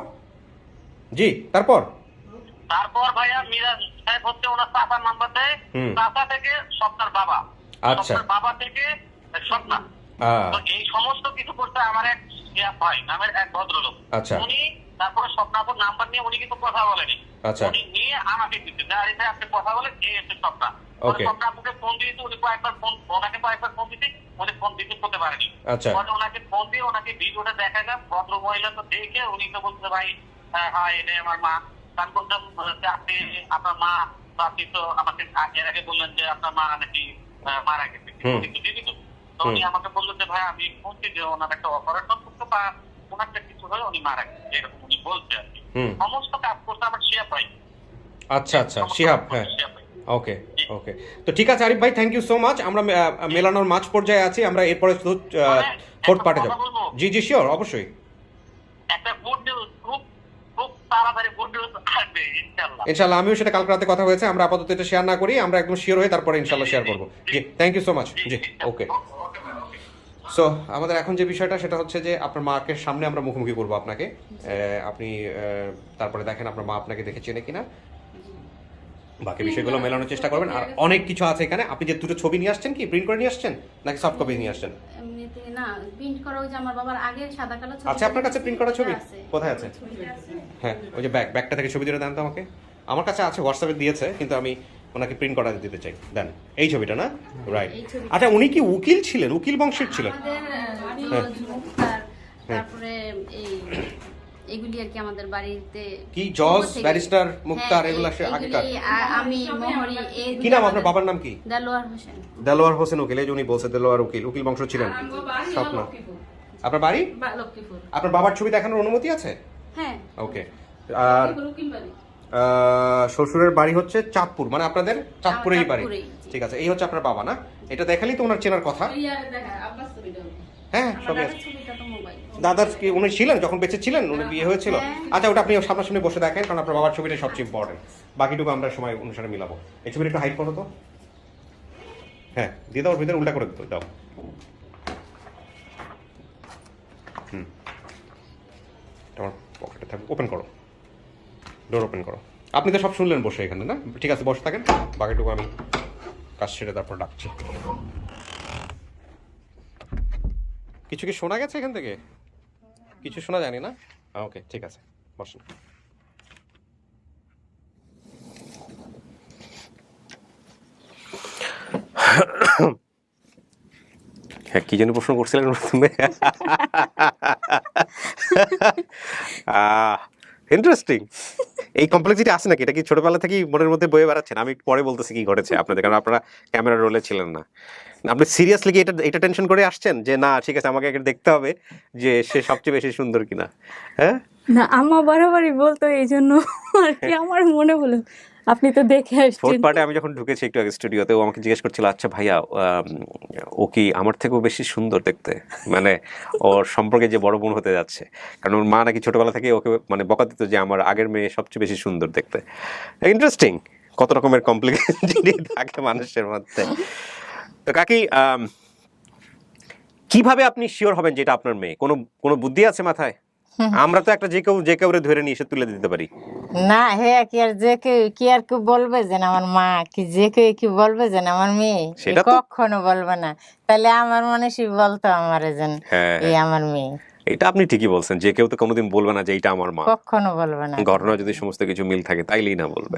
জি তারপর তারপর ভাইয়া মিরাজ সাহেব হচ্ছে ওনার চাচার নাম্বার দেয়, চাচা থেকে স্বপ্নার বাবা, আচ্ছা। স্বপ্নার বাবা থেকে স্বপ্না। তো এই সমস্ত কিছু করতে আমার এক ভাই নামের এক ভদ্রলোক, আচ্ছা। উনি তারপরে স্বপ্নাপুর নাম্বার নিয়ে উনি কিন্তু কথা বলেনি, আচ্ছা। উনি নিয়ে আমাকে দিতে যে আপনি কথা বলেন, এই হচ্ছে স্বপ্না। ওকে। স্বপ্নাপুকে ফোন দিয়েছে, উনি ওনাকে কয়েকবার ফোন দিতে, উনি ফোন দিতে করতে পারেনি। আচ্ছা। পরে ওনাকে ফোন দিয়ে ওনাকে ভিডিওটা দেখালাম, ভদ্র মহিলা তো দেখে উনি তো বলছে ভাই হ্যাঁ এটা আমার মা। তার বললাম আপনি আপনার মা, তো আপনি তো আমাকে এর আগে বললেন যে আপনার মা নাকি মারা গেছে, কিন্তু জীবিত। তো উনি আমাকে বললেন যে ভাই আমি শুনছি যে ওনার একটা অপারেশন করতে বা ওনার একটা কিছু হয়ে উনি মারা গেছে, এরকম উনি বলছে আর কি। সমস্ত কাজ করতে আমার শিয়া ভাই। আচ্ছা আচ্ছা, শিহাব। হ্যাঁ, ওকে ওকে। তো ঠিক আছে আরিফ ভাই, থ্যাংক ইউ সো মাচ। আমরা মেলানোর মাঝ পর্যায়ে আছি, আমরা এরপরে শুধু ফোর্থ পার্টে যাব। জি জি শিওর, অবশ্যই। একটা গুড নিউজ, খুব খুব তাড়াতাড়ি গুড নিউজ আসবে ইনশাআল্লাহ। ইনশাআল্লাহ, আমিও সেটা কালকে রাতে কথা হয়েছে, আমরা আপাতত এটা শেয়ার না করি, আমরা একদম শিওর হয়ে তারপরে ইনশাআল্লাহ শেয়ার করব। জি, থ্যাংক ইউ সো মাচ। জি, ওকে। সো আমাদের এখন যে বিষয়টা সেটা হচ্ছে যে আপনার মাকে সামনে আমরা মুখোমুখি করবো আপনাকে, আপনি তারপরে দেখেন আপনার মা আপনাকে দেখে চেনে কিনা, বাকি বিষয়গুলো মেলানোর চেষ্টা করবেন। আর অনেক কিছু আছে এখানে। আপনি যে দুটো ছবি নিয়ে আসছেন, কি প্রিন্ট করে নিয়ে আসছেন নাকি সফট কপি নিয়ে আসছেন? এমনিতে না, প্রিন্ট করা ওই যে আমার বাবার আগের সাদা কালো ছবি। আচ্ছা, আপনার কাছে প্রিন্ট করা ছবি আছে। কোথায় আছে? হ্যাঁ, ওই যে ব্যাগটা থেকে ছবি দিয়ে দেন তো আমাকে। আমার কাছে আছে, হোয়াটসঅ্যাপে দিয়েছে, কিন্তু আমি ওনাকে প্রিন্ট করা দিতে চাই। দেন এই ছবিটা না, রাইট। আচ্ছা, উনি কি উকিল ছিলেন? উকিল বংশের ছিলেন? তারপরে এগুলি আর কি আমাদের বাড়িতে কি জজ, ব্যারিস্টার, হ্যাঁ, মুক্তার, এগুলো আগেকার। আমি মোহরি। কি নাম আপনার বাবার নাম কি? দেলোয়ার হোসেন। দেলোয়ার হোসেন উকিল, এই যে উনি বলছে দেলোয়ার উকিল বংশ ছিলেন। স্বপ্ন। আপনার বাড়ি লক্ষ্মীপুর। আপনার বাবার ছবি দেখানোর অনুমতি আছে? হ্যাঁ। ওকে। আর শ্বশুরের বাড়ি হচ্ছে চাঁদপুর, মানে আপনাদের চাঁদপুরেই বাড়ি। ঠিক আছে, এই হচ্ছে আপনার বাবা না? এটা দেখালেই তো ওনার চেনার কথা। হ্যাঁ, সবই আছে। দাদার কি উনি ছিলেন যখন বেঁচে ছিলেন? উনি বিয়ে হয়েছিল? আচ্ছা, ওটা আপনি সামনাসামনি বসে দেখেন, কারণ আপনার বাবার ছবিটা সবচেয়ে ইম্পর্টেন্ট। বাকিটুকু আমরা সময় অনুসারে মিলাবো। এই ছবিটা একটু হাইড করো তো। হ্যাঁ, দিয়ে দাও, ওর ভিতরে উল্টা করে দাও। আমার পকেটে থাকবে, ওপেন করো, ডোর ওপেন করো। আপনি তো সব শুনলেন বসে এখানে না? ঠিক আছে, বসে থাকেন, বাকিটুকু আমি কাজ সেরে তারপর ডাকছি। কিছু কি শোনা গেছে এখান থেকে? কিছু শোনা যায়নি না? ওকে, ঠিক আছে, বসুন। হ্যাঁ, কি যেন প্রশ্ন করছিলেন প্রথমে? ইন্টারেস্টিং। এই কমপ্লেক্সিটি আছে নাকি? এটা কি ছোটবেলা থেকেই মনের মধ্যে বয়ে বেড়াচ্ছেন? আমি পরে বলতেছি কি ঘটেছে আপনাদের, কারণ আপনারা ক্যামেরার রোলে ছিলেন না। আপনি সিরিয়াসলি কি এটা টেনশন করে আসছেন যে না ঠিক আছে আমাকে এটা দেখতে হবে যে সে সবচেয়ে বেশি সুন্দর কিনা? হ্যাঁ না, আমার বারবারই বলতো, এই জন্য আর কি আমার মনে হলো আপনি তো দেখে আসছেন। ফোর্থ পার্টে আমি যখন ঢুকেছি একটু আগে স্টুডিওতে, ও আমাকে জিজ্ঞেস করছিল, আচ্ছা ভাইয়া ও কি আমার থেকেও বেশি সুন্দর দেখতে? মানে ওর সম্পর্কে যে বড় বোন হতে যাচ্ছে, কারণ ওর মা নাকি ছোটবেলা থেকে ওকে মানে বকা দিত যে আমার আগের মেয়ে সবচেয়ে বেশি সুন্দর দেখতে। ইন্টারেস্টিং, কত রকমের কমপ্লিকেশন থাকে মানুষের মধ্যে। তো কাকি, কিভাবে আপনি শিওর হবেন যে এটা আপনার মেয়ে? কোনো বুদ্ধি আছে মাথায়? আমরা তো একটা যে কেউ ধরে নিয়ে এসে তুলে দিতে পারি না। হে কি আর যে কেউ কি আর কেউ বলবে যে আমার মা, কি যে কেউ কি বলবে যে আমার মেয়ে? সেটা তো কখনো বলবে না। তাহলে আমার মানুষই বলতো আমার যেন এই আমার মেয়ে। এটা আপনি ঠিকই বলছেন, যে কেউ তো কোনোদিন বলবে না যে এটা আমার মা, কখনো বলবে না। ঘটনা যদি সমস্ত কিছু মিল থাকে তাইলেই না বলবে।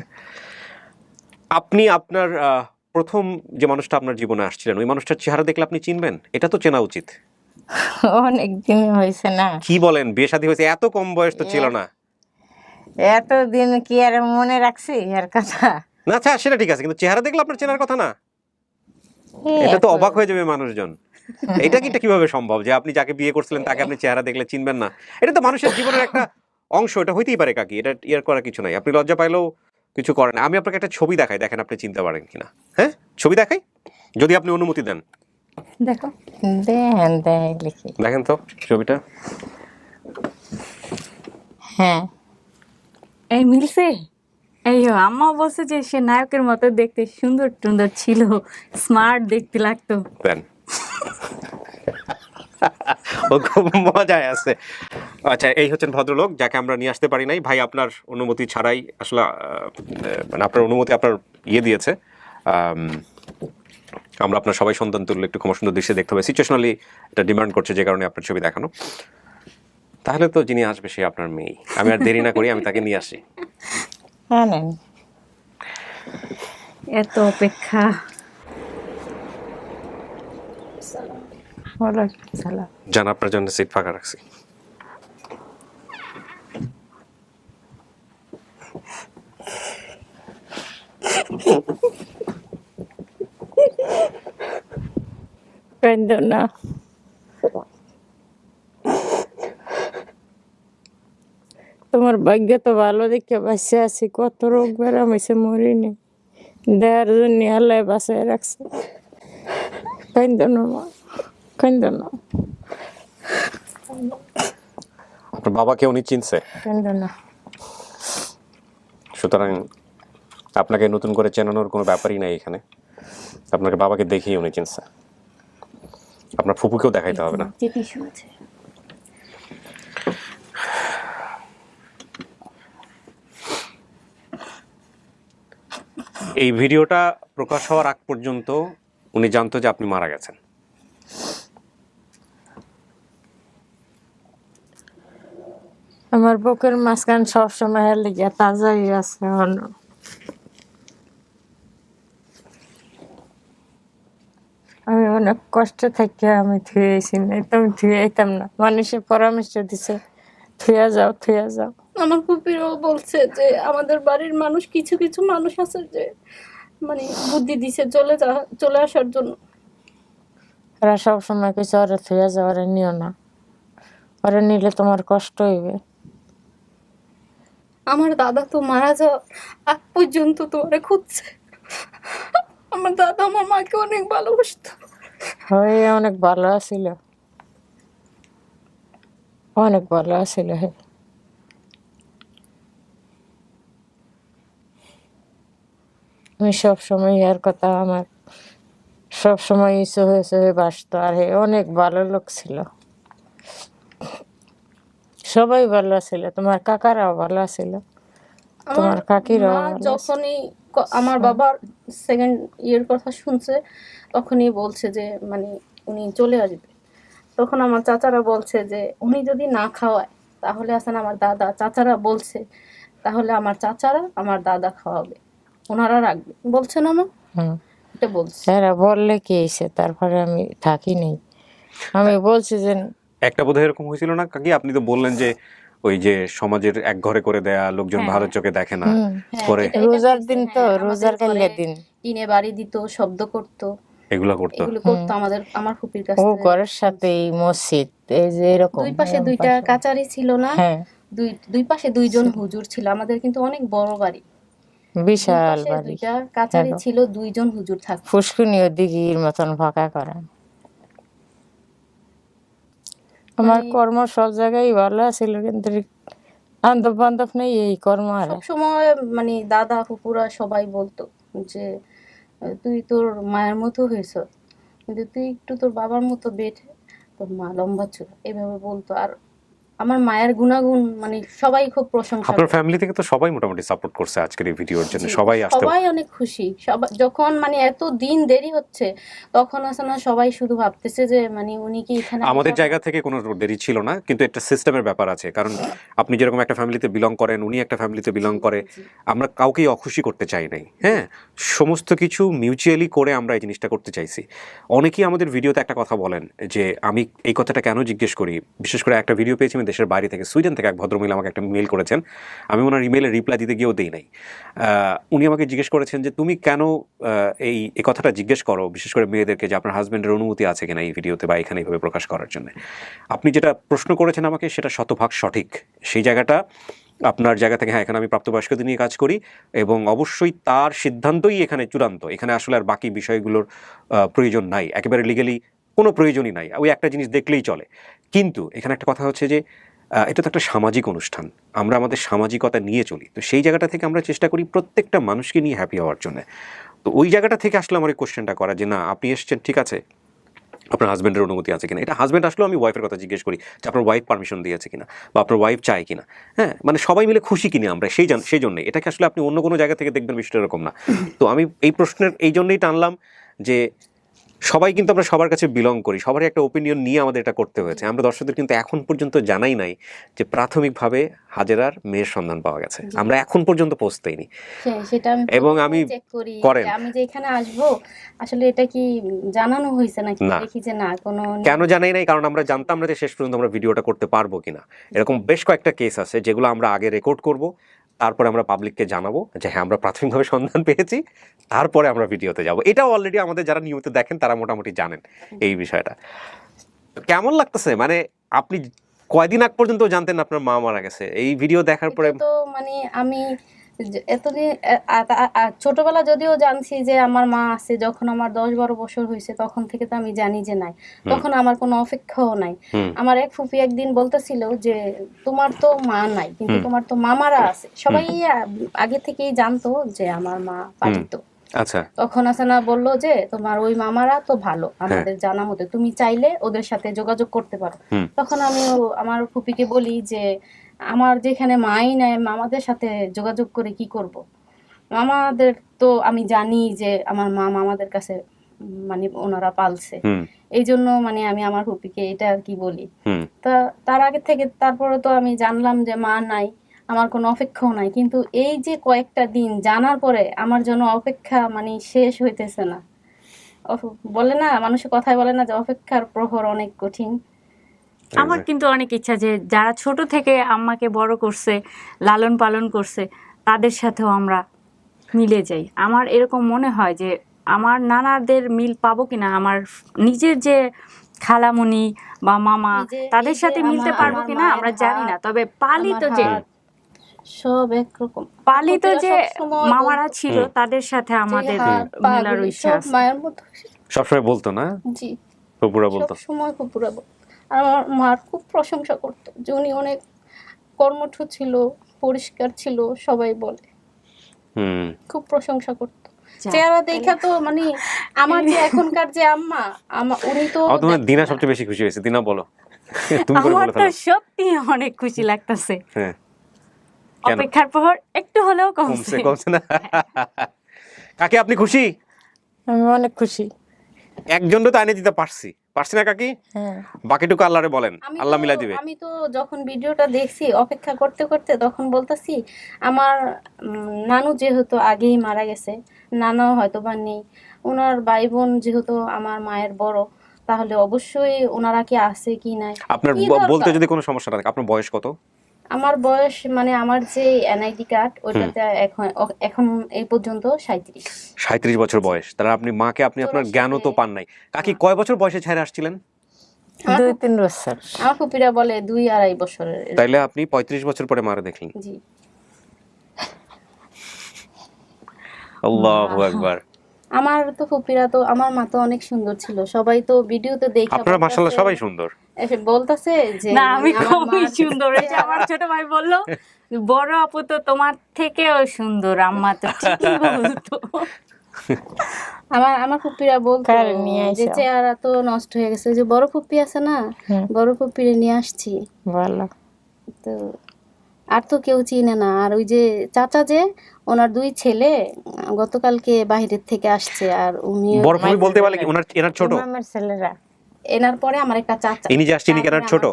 আপনি আপনার প্রথম যে মানুষটা আপনার জীবনে আসছিলেন, ওই মানুষটার চেহারা দেখলে আপনি চিনবেন? এটা তো চেনা উচিত। অনেকদিন হয়েছে না? কি বলেন, বিয়ে শাদী হয়েছে, এত কম বয়স তো ছিল না। এতদিন কি আর মনে রাখছি এর কথা? না আচ্ছা, সেটা ঠিক আছে, কিন্তু চেহারা দেখলে আপনার চেনার কথা না? এটা তো অবাক হয়ে যাবে মানুষজন। এটা কিভাবে সম্ভব যে আপনি যাকে বিয়ে করছিলেন তাকে আপনি চেহারা দেখলে চিনবেন না? এটা তো মানুষের জীবনের একটা অংশ, এটা হইতেই পারে কাকি, এটা ইয়ার করার কিছু নাই। আপনি লজ্জা পাইলেও কিছু করেন। আমি আপনাকে একটা ছবি দেখাই, দেখেন আপনি চিনতে পারেন কিনা। হ্যাঁ, ছবি দেখাই। যদি আপনি অনুমতি দেন। দেখো দেন দেখ লিখি দেখেন তো ছবিটা। হ্যাঁ এই মিলছে। এই আম্মা বলছে যে সে নায়কের মতো দেখতে, সুন্দর টুন্দর ছিল, স্মার্ট দেখতে লাগতো। দেন। ও খুব মজায় আছে। আচ্ছা, এই হচ্ছেন ভদ্রলোক যাকে আমরা নিয়ে আসতে পারি নাই। ভাই আপনার অনুমতি ছাড়াই আসলে মানে আপনার অনুমতি আপনার দিয়েছে। আমরা আপনার সবাই সন্তান তুললে একটু ক্ষমা সুন্দর দৃশ্যে দেখতে হবে, সিচুয়েশনালি এটা ডিমান্ড করছে, যে কারণে আপনার ছবি দেখানো। তাহলে তো যিনি আসবে সে আপনার মেয়ে। আমি আর দেরি না করি, আমি তাকে নিয়ে আসি। হ্যাঁ নেন এত অপেক্ষা। ওয়ালাইকুম সালাম। জান, আপনার জন্য সিট ফাঁকা রাখছি। কান্দো না, তোমার ভাগ্য তো ভালো দেখে বাঁচে আছি, কত রোগ বেড়াম হয়েছে মরিনি, দেওয়ার জন্য আল্লাহ বাঁচায় রাখছে। কান্দো না মা, কান্দো না, আপনার বাবাকে উনি চিনছে, কান্দো না। সুতরাং আপনাকে নতুন করে চেনানোর কোনো ব্যাপারই নাই এখানে। আপনাকে বাবাকে দেখেই উনি চিনছে, আপনার ফুপুকেও দেখাইতে হবে না। এই ভিডিওটা প্রকাশ হওয়ার আগ পর্যন্ত উনি জানতো যে আপনি মারা গেছেন। আমার বুকের মাঝখান সবসময় লেগে তাজাই আছে এখনো। আমি অনেক কষ্টে থাকি, আমি থুয়েছি না, তো আমি থুয়ে আইতাম না। মানুষে পরামর্শ দিছে থুয়া যাও, থুয়া যাও। আমার ফুপিরও বলছে যে আমাদের বাড়ির মানুষ, কিছু কিছু মানুষ আছে যে মানে বুদ্ধি দিছে চলে আসার জন্য। ওরা সবসময় কিছু ওরা থুয়া যাও, ওরা নিও না, ওরা নিলে তোমার কষ্ট হইবে। আমার দাদা তো মারা যাওয়ার আগ পর্যন্ত তো ওরা খুঁজছে। আমার দাদা আমার মাকে অনেক ভালোবাসতো। হয়ে অনেক ভালো আছিল, অনেক ভালো আছিল। হ্যাঁ, আমি সবসময় ইয়ার কথা, আমার সবসময় ইচ্ছে হয়েছে বাসতো। আর হে অনেক ভালো লোক ছিল, সবাই ভালো ছিল, তোমার কাকারাও ভালো ছিল, তোমার কাকিরাও মা ভালো ছিল। যখনই আমার বাবার সেকেন্ড ইয়ের কথা শুনছে, তখনই বলছে যে মানে উনি চলে আসবে। তখন আমার চাচারা বলছে যে উনি যদি না খাওয়ায় তাহলে আসেন আমার দাদা, চাচারা বলছে তাহলে আমার চাচারা আমার দাদা খাওয়াবে, ওনারা রাখবে, বলছে না মা? হুম, এটা বলছে। এরা বললে কি হয়েছে, তারপরে আমি থাকি নেই। আমি বলছি যে একটা বোধহয় এরকম হয়েছিল না কাকি? আপনি তো বললেন যে ওই যে সমাজের এক ঘরে করে দেয়া, লোকজন ভালো চোখে দেখে না, পরে রোজার দিন তো, হ্যাঁ, রোজার আমাদের কাইলে ঘরে দিন টিনে বাড়ি দিত, শব্দ করতো, এগুলো করতো। এগুলো করতো আমার ফুপির কাছে। ও ঘরের সাথে এই মসজিদ, এই যে এরকম দুই পাশে দুইটা কাচারি ছিল না, হ্যাঁ, দুই পাশে দুইজন হুজুর ছিল। আমাদের কিন্তু অনেক বড় বাড়ি, দুই বিশাল পাশে বাড়ি, দুইটা কাচারি হ্যাঁ। ছিল, দুইজন হুজুর থাকতো। ফুসকুনিও দিঘির মতন ফাঁকা করা। আমার কর্ম সব জায়গায় ভালো ছিল, কিন্তু আন্দব বান্ধব নেই এই কর্ম। আর সবসময় মানে দাদা ফুপুরা সবাই বলতো যে তুই তোর মায়ের মতো হয়েছ, কিন্তু তুই একটু তোর বাবার মতো বেটে, তোর মা লম্বা ছিল, এভাবে বলতো। আর আমার মায়ের গুণাগুণ মানে সবাই খুব প্রশংসা আপনার করে। ফ্যামিলি থেকে তো সবাই মোটামুটি সাপোর্ট করছে আজকের এই ভিডিওর জন্য, সবাই আসতে। সবাই অনেক খুশি। সবাই যখন মানে এত দিন দেরি হচ্ছে, তখন আছে না সবাই শুধু ভাবতেছে যে মানে উনি কি এখানে আমাদের জায়গা থেকে কোনো দেরি ছিল না, কিন্তু একটা সিস্টেমের ব্যাপার আছে। কারণ আপনি যেরকম একটা ফ্যামিলিতে বিলং করেন, উনি একটা ফ্যামিলিতে বিলং করে, আমরা কাউকেই অখুশি করতে চাই নাই। হ্যাঁ, সমস্ত কিছু মিউচুয়ালি করে আমরা এই জিনিসটা করতে চাইছি। অনেকেই আমাদের ভিডিওতে একটা কথা বলেন যে, আমি এই কথাটা কেন জিজ্ঞেস করি, বিশেষ করে একটা ভিডিও পেয়েছি আমি দেশের বাইরে থেকে, সুইডেন থেকে এক ভদ্রমহিলা আমাকে একটা মেইল করেছেন, আমি ওনার ইমেইলে রিপ্লাই দিতে গিয়েও দেই নাই। উনি আমাকে জিজ্ঞেস করেছেন যে তুমি কেন এই কথাটা জিজ্ঞেস করো, বিশেষ করে মেয়েদেরকে, যে আপনার হাজব্যান্ডের অনুমতি আছে কিনা এই ভিডিওতে বা এখানে এইভাবে প্রকাশ করার জন্য। আপনি যেটা প্রশ্ন করেছেন আমাকে, সেটা শতভাগ সঠিক। সেই জায়গাটা আপনার জায়গা থেকে, হ্যাঁ, এখানে আমি প্রাপ্তবয়স্কদের নিয়ে কাজ করি এবং অবশ্যই তার সিদ্ধান্তই এখানে চূড়ান্ত। এখানে আসলে আর বাকি বিষয়গুলোর প্রয়োজন নাই, একেবারে লিগ্যালি কোনো প্রয়োজনই নাই, ওই একটা জিনিস দেখলেই চলে। কিন্তু এখানে একটা কথা হচ্ছে যে এটা তো একটা সামাজিক অনুষ্ঠান, আমরা আমাদের সামাজিকতা নিয়ে চলি, তো সেই জায়গাটা থেকে আমরা চেষ্টা করি প্রত্যেকটা মানুষকে নিয়ে হ্যাপি হওয়ার জন্য। তো ওই জায়গাটা থেকে আসলে আমার এই কোশ্চেনটা করা যে না, আপনি এসছেন ঠিক আছে, আপনার হাজব্যান্ডের অনুমতি আছে কিনা। এটা হাজব্যান্ড আসলেও আমি ওয়াইফের কথা জিজ্ঞেস করি যে আপনার ওয়াইফ পারমিশন দিয়েছে কিনা, বা আপনার ওয়াইফ চায় কিনা। হ্যাঁ, মানে সবাই মিলে খুশি কিনা আমরা, সেই জন্যই এটাকে আসলে আপনি অন্য কোনো জায়গা থেকে দেখবেন বিষয়টা এরকম না। তো আমি এই প্রশ্নের এই জন্যই টানলাম যে সবাই কিন্তু আমরা সবার কাছে বিলং করি, সবারই একটা ওপিনিয়ন নিয়ে আমাদের এটা করতে হয়েছে। আমরা দর্শকদের কিন্তু এখন পর্যন্ত জানাই নাই যে প্রাথমিকভাবে হাজেরার মেয়ের সন্ধান পাওয়া গেছে, আমরা এখন পর্যন্ত পৌঁছতেইনি। সেটা আমি এবং আমি চেক করি করেন যে আমি যে এখানে আসবো আসলে এটা কি জানানো হয়েছে নাকি, না। দেখি যে না কোনো কেন জানাই নাই, কারণ আমরা জানতাম না যে শেষ পর্যন্ত আমরা ভিডিওটা করতে পারবো কিনা। এরকম বেশ কয়েকটা কেস আছে যেগুলো আমরা আগে রেকর্ড করব, তারপরে আমরা পাবলিককে জানাবো যে হ্যাঁ আমরা প্রাথমিকভাবে সন্ধান পেয়েছি, তারপরে আমরা ভিডিওতে যাব। এটাও অলরেডি আমাদের যারা নিয়মিত দেখেন তারা মোটামুটি জানেন এই বিষয়টা। কেমন লাগতেছে, মানে আপনি কয়দিন আগ পর্যন্ত জানতেন আপনার মা মারা গেছে, এই ভিডিও দেখার পরে? তো মানে আমি এতদিন ছোটবেলা যদিও জানছি যে আমার মা আছে, যখন আমার 10-12 বছর হয়েছে তখন থেকে তো আমি জানি যে নাই, তখন আমার কোনো অপেক্ষাও নাই। আমার এক ফুফি একদিন বলতেছিল যে তোমার তো মা নাই কিন্তু তোমার তো মামারা আছে। সবাই আগে থেকেই জানতো যে আমার মা পালিত। আচ্ছা, তখন আসানা বললো যে তোমার ওই মামারা তো ভালো, আমাদের জানা মতে তুমি চাইলে ওদের সাথে যোগাযোগ করতে পারো। তখন আমি আমার ফুপিকে বলি যে আমার যেখানে মাই নাই, মামাদের সাথে যোগাযোগ করে কি করব। মামাদের তো আমি জানি যে আমার মা মামাদের কাছে মানে ওনারা পালছে, এই জন্য মানে আমি আমার ফুপিকে এটা আর কি বলি। তা তার আগে থেকে তারপরে তো আমি জানলাম যে মা নাই, আমার কোনো অপেক্ষাও নাই। কিন্তু এই যে কয়েকটা দিন জানার পরে আমার জন্য অপেক্ষা মানে শেষ হইতেছে না। বলে না, মানুষের কথায় বলে না যে অপেক্ষার প্রহর অনেক কঠিন। আমার কিন্তু অনেক ইচ্ছা যে যারা ছোট থেকে আম্মাকে বড় করছে, লালন পালন করছে, তাদের সাথেও আমরা মিলে যাই। আমার এরকম মনে হয় যে আমার নানাদের মিল পাবো কিনা, আমার নিজের যে খালামণি বা মামা তাদের সাথে মিলতে পারবো কিনা আমরা জানি না। তবে পালিত যে সব একরকম পালিত যে মামারা ছিল তাদের সাথে আমাদের মেলার ইচ্ছা আছে। মায়ের মতো সবসময় বলতো না? জি, ফুপুরা বলতো, সময় ফুপুরা বলতো। আর আমার মার খুব প্রশংসা করতো যে উনি অনেক কর্মঠ ছিল, পরিষ্কার ছিল, সবাই বলে খুব প্রশংসা করতো। চেহারা দেখা তো মানে আমার যে এখনকার যে আম্মা, উনি তো দিনা সবচেয়ে বেশি খুশি হয়েছে। দিনা বলো, তুমি করে আমার বলে তো ফেলো। সত্যি অনেক খুশি লাগতেছে। হ্যাঁ, অপেক্ষার প্রহর একটু হলেও কমছে। কমছে না? কাকি আপনি খুশি? আমি অনেক খুশি। একজন তো আইনে দিতে পারছি না কাকি, বাকিটুকু আল্লাহরে বলেন, আল্লাহ মিলাই দিবে। আমি তো যখন ভিডিওটা দেখছি অপেক্ষা করতে করতে তখন বলতাছি আমার নানু যেহেতু আগেই মারা গেছে, নানাও হয়তো বা নেই, ওনার ভাই বোন যেহেতু আমার মায়ের বড়, তাহলে অবশ্যই ওনারা কি আছে কি নাই। আপনার বলতে যদি কোনো সমস্যা না থাকে, আপনার বয়স কত? আমার বয়স মানে আমার যে এনআইডি কার্ড ওইটাতে এখন এই পর্যন্ত 37 বছর বয়স। তাহলে আপনি মাকে আপনি আপনার জ্ঞানও তো পান নাই। কাকি কয় বছর বয়সে ছেড়ে আসছিলেন? 2-3 বছর। আমার ফুপিরা বলে 2-2.5 বছরের। তাইলে আপনি 35 বছর পরে মারা দেখলেন। জি, আল্লাহু আকবার। আমার তো ফুপিরা তো, আমার মা তো অনেক সুন্দর ছিল, সবাই তো ভিডিওতে দেখে আপনারা মাশাআল্লাহ সবাই সুন্দর। এসে বলতাছে যে না আমি খুবই সুন্দর। এটা আমার ছোট ভাই বললো, বড় আপু তো তোমার থেকেও সুন্দর। আম্মা তো ঠিকই বলতো। আমার ফুপিরা বলতো যে চেহারা তো নষ্ট হয়ে গেছে, যে বড় ফুপি আছে না, বড় ফুপিরে নিয়ে আসছি। ভালো তো আর তো কেউ চিনে না। আর ওই যে চাচা যে, ওনার 2 ছেলে গতকালকে বাইরের থেকে আসছে। আর উনি বড় ফুপি বলতে পারলে কি এনার ছোট? আমার ছেলেরা এনার পরে আমার একটা চাচা। ইনি যে আসছে ইনি এনার ছোট?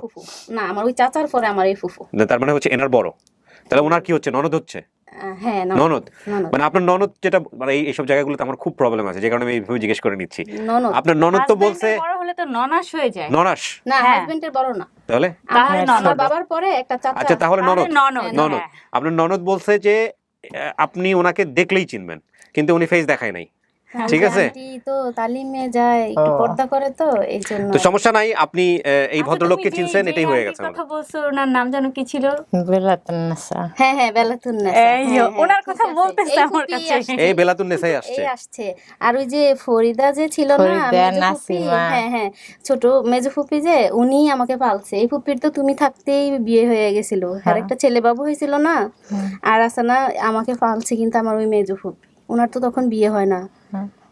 না, আমার ওই চাচার পরে আমার এই ফুফু। তার মানে হচ্ছে এনার বড়। তাহলে ওনার কি হচ্ছে, ননদ হচ্ছে? হ্যাঁ, ননদ। মানে আপনার ননদ, যেটা মানে এইসব জায়গাগুলোতে আমার খুব প্রবলেম আছে, যে কারণে আমি এইভাবে জিজ্ঞেস করে নিচ্ছি। আপনার ননদ তো বলছে বড় হলে তো ননাস হয়ে যায়। ননাস না, হাজবেন্ডের বড় না। তাহলে আমার বাবার পরে একটা চাচা। আচ্ছা, তাহলে ননদ। ননদ। আপনার ননদ বলছে যে আপনি ওনাকে দেখলেই চিনবেন, কিন্তু উনি ফেস দেখায় নাই। ঠিক আছে? আন্টি তো তালিমে যায়, একটু ও। পর্দা করে তো এই জন্য। তো সমস্যা নাই, আপনি এই আচ্ছা, ভদ্রলোককে তুমি চিনছেন, যে এটাই হয়ে আন্টির গেছে কথা আমাদের। বলছো, ওনার নাম জানো কি ছিল? বেলাতুন্নেসা। হ্যাঁ হ্যাঁ, বেলাতুন্নেসা। এই যে, হ্যাঁ, হ্যাঁ, ওনার ঠিক কথা আছে। বলতেছে এই আমার ফুপি কাছে। আসছে। এই বেলাতুন্নেসাই আসছে। এই আসছে। আর ওই যে ফরিদা যে ছিল না, ফরিদা, মেজো ফুপি, নাসিমা। হ্যাঁ হ্যাঁ, ছোট মেজো ফুপি যে, উনি আমাকে পালছে। এই ফুপির তো তুমি থাকতেই বিয়ে হয়ে গেছিল, আর একটা ছেলে বাবু হয়েছিল না, আর আছে না, আমাকে পালছে কিন্তু আমার ওই মেজো ফুপি। ওনার তো তখন বিয়ে হয় না।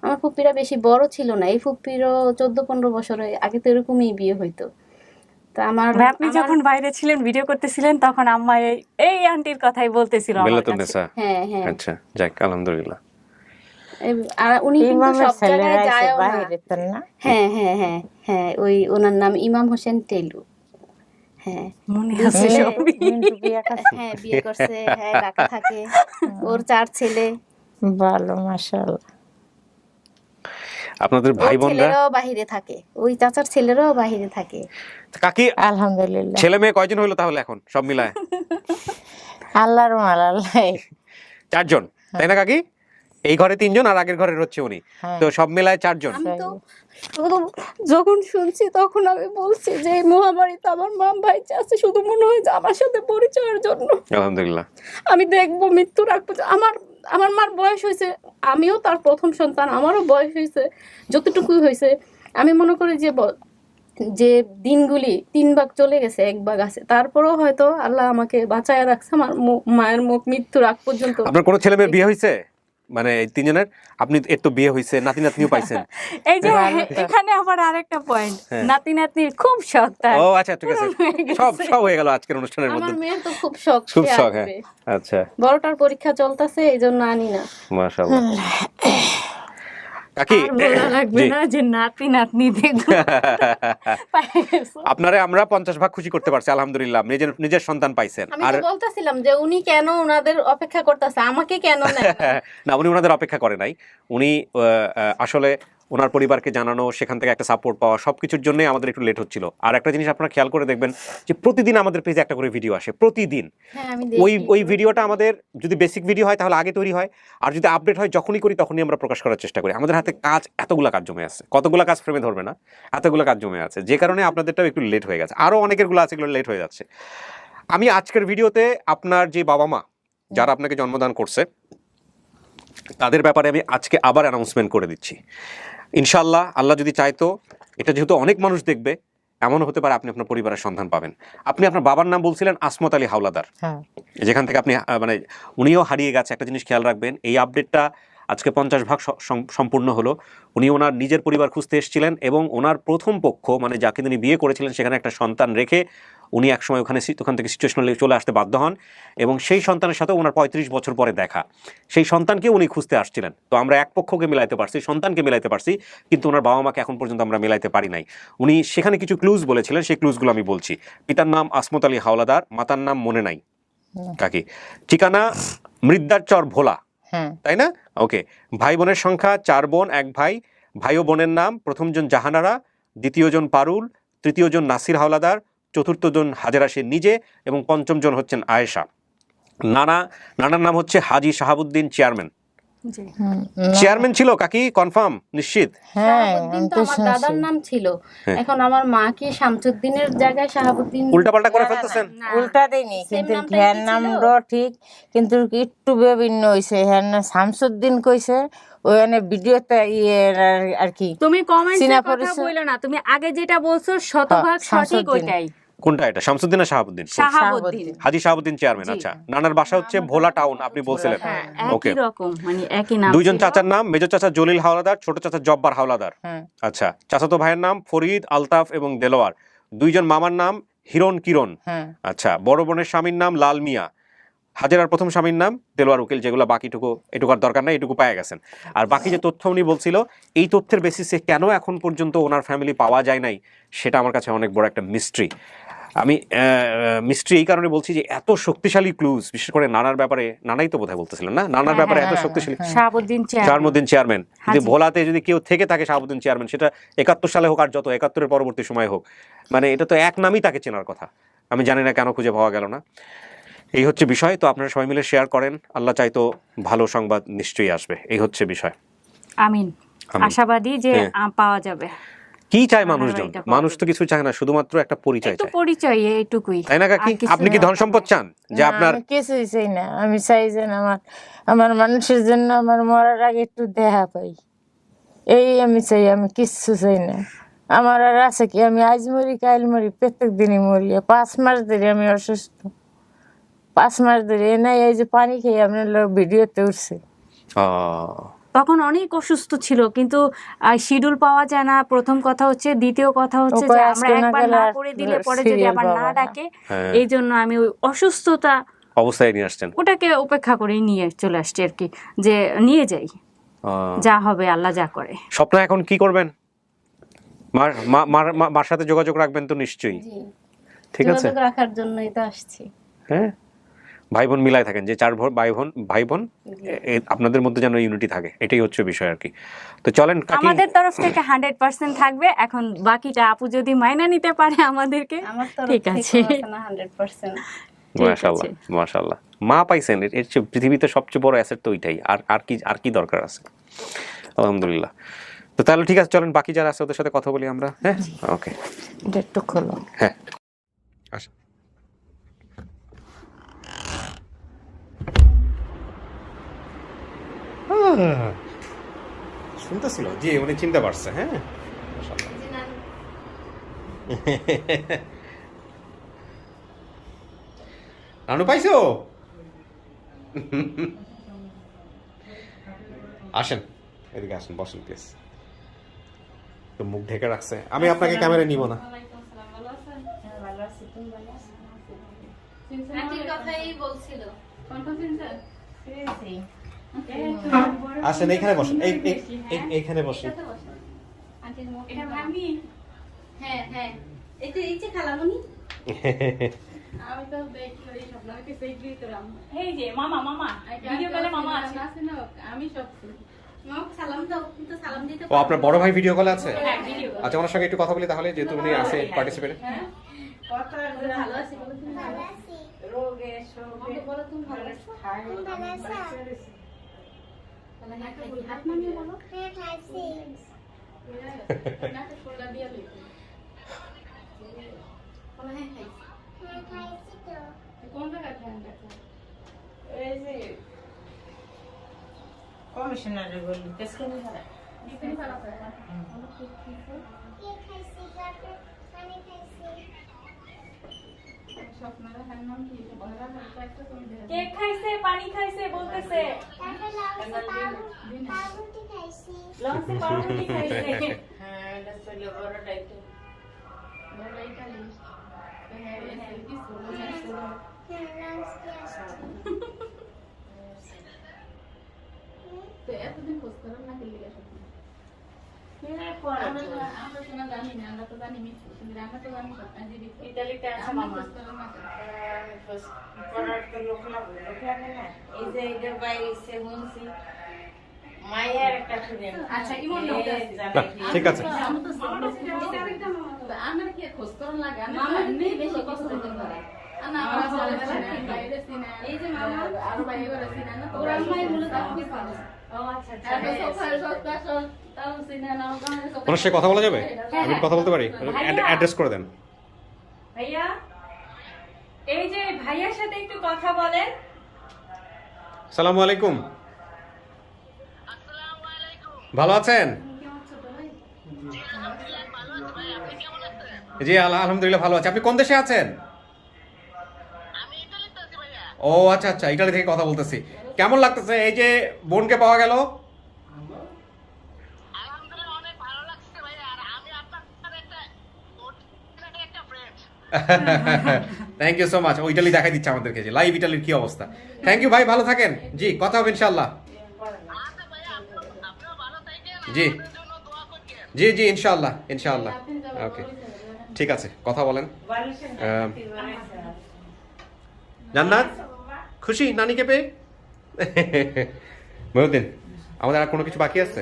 আমার ফুপিরা বেশি বড় ছিল না, এই ফুপিরও 14-15 বছর আগে তো এরকমই বিয়ে হইতো। তা আমার ভাই, আপনি যখন বাইরে ছিলেন ভিডিও করতেছিলেন তখন আম্মা এই আন্টির কথাই বলতেছিল আমার কাছে। বেলাতুন্নেসা, হ্যাঁ হ্যাঁ, আচ্ছা, যাক আলহামদুলিল্লাহ। আর উনি কিন্তু ইমামের সব ছেলেরা জায়গায় এসে যায়ও না। বাইরে তো না। হ্যাঁ হ্যাঁ হ্যাঁ হ্যাঁ, ওই ওনার নাম ইমাম হোসেন টেলু। হ্যাঁ মনে আছে মিন্টু- সবই। মিন্টু বিয়ে করছে। হ্যাঁ, বিয়ে করছে, হ্যাঁ, ঢাকা থাকে। ওর 4 ছেলে। ভালো, মাশাআল্লাহ। আপনাদের ওর ভাই বোনরা, ছেলেরাও বাহিরে থাকে, ওই চাচার ছেলেরাও বাহিরে থাকে। কাকি আলহামদুলিল্লাহ। ছেলে মেয়ে কয়জন হইলো তাহলে এখন সব মিলায়? আল্লাহর মাল, আল্লাহ। 4 জন, তাই না কাকি? এই ঘরে 3 জন আর আগের ঘরে হচ্ছে উনি, হ্যাঁ। তো সব মিলায় 4 জন। আমি তো শুধু যখন শুনছি তখন আমি বলছি যে এই মহামারীতে আমার মা ভাই আছে, শুধু মনে হয় যে আমার সাথে পরিচয়ের জন্য। আলহামদুলিল্লাহ। আমি দেখবো মৃত্যুর আগ পর্যন্ত। আমার মার বয়স হয়েছে, আমিও তার প্রথম সন্তান, আমারও বয়স হয়েছে যতটুকুই হয়েছে। আমি মনে করি যে যে দিনগুলি 3 ভাগ চলে গেছে, 1 ভাগ আছে, তারপরেও হয়তো আল্লাহ আমাকে বাঁচায় রাখছে আমার মায়ের মুখ মৃত্যুর আগ পর্যন্ত। আপনার কোনো ছেলে মেয়ের বিয়ে হয়েছে? মানে এই 3 জনের? আপনি এর তো বিয়ে হয়েছে, নাতি নাতনিও পাইছেন। এই যে এখানে আবার আরেকটা পয়েন্ট, নাতি নাতনির খুব শখ তার। ও আচ্ছা, ঠিক আছে, সব হয়ে গেল আজকের অনুষ্ঠানের আমার মধ্যে। মেয়ের তো খুব শখ, খুব সে শখ, হ্যাঁ। আসবে। আচ্ছা, বড়টার পরীক্ষা চলতেছে, এই জন্য আনি না। মাশাআল্লাহ। কাকি, আর বলা লাগবে জি। না যে নাতি নাতনি দেখবো। আপনারে আমরা 50 ভাগ খুশি করতে পারছি আলহামদুলিল্লাহ, নিজের সন্তান পাইছেন। আমি আর তো বলতেছিলাম যে উনি কেন ওনাদের অপেক্ষা করতেছে, আমাকে কেন নেয় না? না, উনি ওনাদের অপেক্ষা করে নাই। উনি আসলে ওনার পরিবারকে জানানো, সেখান থেকে একটা সাপোর্ট পাওয়া, সবকিছুর জন্যই আমাদের একটু লেট হচ্ছিল। আর একটা জিনিস আপনারা খেয়াল করে দেখবেন যে প্রতিদিন আমাদের পেজে একটা করে ভিডিও আসে, প্রতিদিন। হ্যাঁ, আমি ওই ভিডিওটা আমাদের যদি বেসিক ভিডিও হয় তাহলে আগে তৈরি হয়, আর যদি আপডেট হয় যখনই করি তখনই আমরা প্রকাশ করার চেষ্টা করি। আমাদের হাতে এতগুলা কাজ জমে আছে, কতগুলা কাজ ফ্রেমে ধরবে না, এতগুলা কাজ জমে আছে, যে কারণে আপনাদেরটাও একটু লেট হয়ে গেছে। আরও অনেকেরগুলো আছে, এগুলো লেট হয়ে যাচ্ছে। আমি আজকের ভিডিওতে আপনার যে বাবা মা যারা আপনাকে জন্মদান করছে তাদের ব্যাপারে আমি আজকে আবার অ্যানাউন্সমেন্ট করে দিচ্ছি। ইনশাআল্লাহ, আল্লাহ যদি চাইতো, এটা যেহেতু অনেক মানুষ দেখবে, এমনও হতে পারে আপনি আপনার পরিবারের সন্ধান পাবেন। আপনি আপনার বাবার নাম বলছিলেন আসমত আলী হাওলাদার, হ্যাঁ। যেখান থেকে আপনি মানে উনিও হারিয়ে গেছে। একটা জিনিস খেয়াল রাখবেন, এই আপডেটটা আজকে 50 ভাগ সম্পূর্ণ হলো। উনি ওনার নিজের পরিবার খুঁজতে এসেছিলেন এবং ওনার প্রথম পক্ষ, মানে যাকে তিনি বিয়ে করেছিলেন, সেখানে একটা সন্তান রেখে উনি একসময় ওখান থেকে সিচুয়েশনালি চলে আসতে বাধ্য হন এবং সেই সন্তানের সাথে ওনার 35 বছর পরে দেখা, সেই সন্তানকে উনি খুঁজতে আসছিলেন। তো আমরা এক পক্ষকে মিলাইতে পারছি, সন্তানকে মিলাইতে পারছি, কিন্তু ওনার বাবা মাকে এখন পর্যন্ত আমরা মিলাইতে পারি নাই। উনি সেখানে কিছু ক্লুজ বলেছিলেন, সেই ক্লুজগুলো আমি বলছি। পিতার নাম আসমত আলী হাওলাদার, মাতার নাম মনে নাই কাকি, ঠিকানা মৃদ্দার চর ভোলা, হ্যাঁ। তাই না? ওকে। ভাই বোনের সংখ্যা 4 বোন 1 ভাই। ভাই ও বোনের নাম, প্রথম জন জাহানারা, দ্বিতীয় জন পারুল, তৃতীয় জন নাসির হাওলাদার, চতুর্থ জন হাজেরা সে নিজে এবং পঞ্চম জন হচ্ছেন আয়েশা। নানার নাম হচ্ছে হাজি শাহাবুদ্দিন চেয়ারম্যান। চেয়ারম্যান ছিল কাকি, কনফার্ম, নিশ্চিত? হ্যাঁ, শাহাবুদ্দিন আমি তো তো আমার দাদার শুনছি। নাম ছিল, হ্যাঁ। এখন আমার মা কি শামসুদ্দিনের জায়গায় শাহাবুদ্দিন উল্টাপাল্টা করে ফেলতেছেন। উল্টা দেয়নি, Same কিন্তু নামটাই হ্যার কি ছিল? নামটা ঠিক, কিন্তু একটু বিভিন্ন হয়েছে। হ্যার নাম শামসুদ্দিন কইছে, ওখানে ভিডিওতে আর কি। তুমি কমেন্টে চীনা কথা পরিচয়। বইলো না, তুমি আগে যেটা বলছো শতভাগ সঠিক, শামসুদ্দিন। ওইটাই। কোনটা এটা, শামসুদ্দিন না শাহাবুদ্দিন? শাহাবুদ্দিন। হাজি শাহাবুদ্দিন চেয়ারম্যান। আচ্ছা, নানার বাসা হচ্ছে ভোলা টাউন, আপনি বলছিলেন। হ্যাঁ, ওকে। একই রকম, মানে একই নাম। দুইজন ছিল। চাচার নাম, মেজর চাচা জলিল হাওলাদার, ছোট চাচা জব্বার হাওলাদার। হ্যাঁ। আচ্ছা, চাচাতো ভাইয়ের নাম ফরিদ, আলতাফ এবং দেলোয়ার। দুইজন মামার নাম হিরণ কিরণ। হ্যাঁ। আচ্ছা, বড় বোনের স্বামীর নাম লাল মিয়া। হাজেরার প্রথম স্বামীর নাম দেলোয়ার উকিল, যেগুলো বাকিটুকু এটুকুর দরকার নাই, এটুকু পাওয়া গেছেন। আর বাকি যে তথ্য উনি বলছিল, এই তথ্যের বেসিসে কেন এখন পর্যন্ত ওনার ফ্যামিলি পাওয়া যায় নাই, সেটা আমার কাছে অনেক বড় একটা মিস্ট্রি। আমি মিস্ট্রি এই কারণে বলছি যে এত শক্তিশালী ক্লুজ, বিশেষ করে নানার ব্যাপারে, নানাই তো বোধহয় বলতেছিলেন না, নানার ব্যাপারে এত শক্তিশালী। শাহাবুদ্দিন চেয়ারম্যান। শাহাবুদ্দিন চেয়ারম্যান, যে ভোলাতে যদি কেউ থেকে থাকে শাহাবুদ্দিন চেয়ারম্যান, সেটা 71 সালে হোক আর যত 71-এর পরবর্তী সময় হোক, মানে এটা তো এক নামই তাকে চেনার কথা। আমি জানি না কেন খুঁজে পাওয়া গেল না। এই হচ্ছে বিষয়। তো আপনারা সবাই মিলে শেয়ার করেন, আল্লাহ চাইতো ভালো সংবাদ নিশ্চয়ই আসবে, এই হচ্ছে বিষয়। আমিন। আমিন। আশাবাদী যে হ্যাঁ। পাওয়া যাবে। কি চায় নানার মানুষজন? বাড়িটা পাওয়া মানুষ তো কিছু চায় না, শুধুমাত্র একটা পরিচয় একটু চায়, পরিচয় এইটুকুই। তাই না কাকি? আর কিছু আপনি কি না। ধন সম্পদ চান যে না, আপনার? আমি কিছুই চাই না, আমি চাই যে আমার মানুষের জন্য আমার মরার আগে একটু দেখা পাই, এই আমি চাই, আমি কিচ্ছু চাই না। আমার আর আছে কি, আমি আজ মরি কাল মরি, প্রত্যেক দিনই মরি। 5 মাস ধরে আমি অসুস্থ, 5 মাস ধরে নাই, এই যে পানি খেয়ে আপনার লোক ভিডিওতে উঠছে। তখন অনেক অসুস্থ ছিল, কিন্তু শিডিউল পাওয়া যায় না, প্রথম কথা হচ্ছে। দ্বিতীয় কথা হচ্ছে ওকে যে আজকে আমরা না একবার গেলে না আর করে দিলে পরে যদি serial আবার না পাবো না। ডাকে, হ্যাঁ। এই জন্য আমি ওই অসুস্থতা অবস্থায় নিয়ে আসছেন। ওটাকে উপেক্ষা করেই নিয়ে চলে আসছি আর কি, যে নিয়ে যাই, যা হবে আল্লাহ যা করে। স্বপ্ন এখন কি করবেন? মার সাথে যোগাযোগ রাখবেন তো নিশ্চয়ই, জি, ঠিক আছে? যোগাযোগ রাখার জন্যই তো আসছি। হ্যাঁ, ভাই বোন মিলাই থাকেন, যে 4 ভাই বোন আপনাদের মধ্যে যেন ইউনিটি থাকে, এটাই হচ্ছে বিষয় আর কি। তো চলেন কাকি, আমাদের তরফ থেকে 100% থাকবে। এখন বাকিটা আপু যদি মাইনা নিতে পারে আমাদেরকে, আমার তরফ ঠিক থেকে আছে। আছে না 100%। ঠিক মাশাআল্লাহ আছে। মাশাআল্লাহ, মা পাইছেন, এর চেয়ে পৃথিবীতে সবচেয়ে বড় অ্যাসেট তো ওইটাই। আর কি দরকার আছে? আলহামদুলিল্লাহ। তো তাহলে ঠিক আছে, চলেন বাকি যারা আছে ওদের সাথে কথা বলি আমরা। হ্যাঁ, ওকে, এটা একটু খোলো। হ্যাঁ আসেন। শুনতেছিল জি, উনি চিনতে পারছে। হ্যাঁ, রানু পাইছো? আসেন এদিকে, আসেন, বসেন প্লিজ। তো মুখ ঢেকে রাখছে, আমি আপনাকে ক্যামেরা নিব না। আন্টির কথাই বলছিল। আসেন এইখানে বসেন, এইখানে বসেন। আন্টির মুখ এটা ভাবি, হ্যাঁ হ্যাঁ, এই যে খালামণি। আমি তো দেখি ওই স্বপ্ন, আমি সেই দিলাম। এই যে মামা ভিডিও কলে মামা আছে। আমি সব শুনি। মা সালাম দাও, কিন্তু সালাম দিতে ও আপনার বড় ভাই ভিডিও কলে আছে? হ্যাঁ, ভিডিও কল। আচ্ছা, ওনার সঙ্গে একটু কথা বলি তাহলে, যেহেতু উনি আছে পার্টিসিপেট। কথা ভালো আছি, বলো তুমি ভালো আছি। রোগে শোকে বলো তুমি ভালো আছো। ভালো আছো। তাহলে হাত নামিয়ে বলো। হ্যাঁ খাইছি। নাটক করলা দিয়ে লই। বলো হ্যাঁ খাইছি। হ্যাঁ খাইছি তো। কোন জায়গায় ধ্যান রাখো? এই যে কমিশনারের বলি কেসখানি হারা দিতে পারা যায় না। কেক খাইছি, তারপর পানি খাইছি। স্বপ্নরা হ্যাঁ নাম কি? বলা যায় একটা তুমি দেখো। কেক খাইছে, পানি খাইছে বলতেছে। তারপর পাউরুটি খাইছি। লঞ্চে পাউরুটি খাইছে। হ্যাঁ, এটা ছিল বড়টা একটু। বলা এটা লিস্ট। হ্যাঁ, এই কি বলো না। হ্যাঁ লাঞ্চ দিয়ে আসছি। তো এতদিন খোঁজ করার না গেলে স্বপ্ন। হ্যাঁ, পড়া আমরা শোনা জানি না, আমরা তো জানি মিথ্যে, কিন্তু আমরা তো জানি স্বপ্ন যে ইতালিতে আছে মামা। পড়ার তো লোক লাগে না। এই যে এদের বাইরে সে শুনছি মায়ের একটা ফ্রেন্ড। আচ্ছা, ইমন লোক আছে। ঠিক আছে, আমার কি খোঁজ করার লাগে? মামা এমনি বেশি কষ্ট করতে পারে। না, আমার বাইরে সিনা। এই যে মামা আরো বাইরে করে সিনা না। ওর আম্মাই মূলত আমাকে পারে। ও আচ্ছা আচ্ছা। তারপর সকালে সকাল তাও সিনা না ওখানে ওনার সাথে কথা বলা যাবে? আমি একটু কথা বলতে পারি? অ্যাড্রেস করে দেন। ভাইয়া, এই যে ভাইয়ার সাথে একটু কথা বলেন। সালামু আলাইকুম। ভালো আছেন? জি আলহামদুলিল্লাহ ভালো আছি। আপনি কোন দেশে আছেন? ও আচ্ছা আচ্ছা, ইটালি থেকে কথা বলতেছি। কেমন লাগতেছে এই যে বোনকে পাওয়া গেল? Thank you so much. ও ইটালি দেখাই দিচ্ছে আমাদেরকে, যে লাইভ ইটালির কি অবস্থা। থ্যাংক ইউ ভাই, ভালো থাকেন। জি, কথা হবে ইনশাআল্লাহ। জি জি জি, ইনশাআল্লাহ ইনশাআল্লাহ। ওকে, ঠিক আছে, কথা বলেন। জান্নাত খুশি নানিকে পেয়ে? মহিউদ্দিন, আমাদের আর কোনো কিছু বাকি আছে?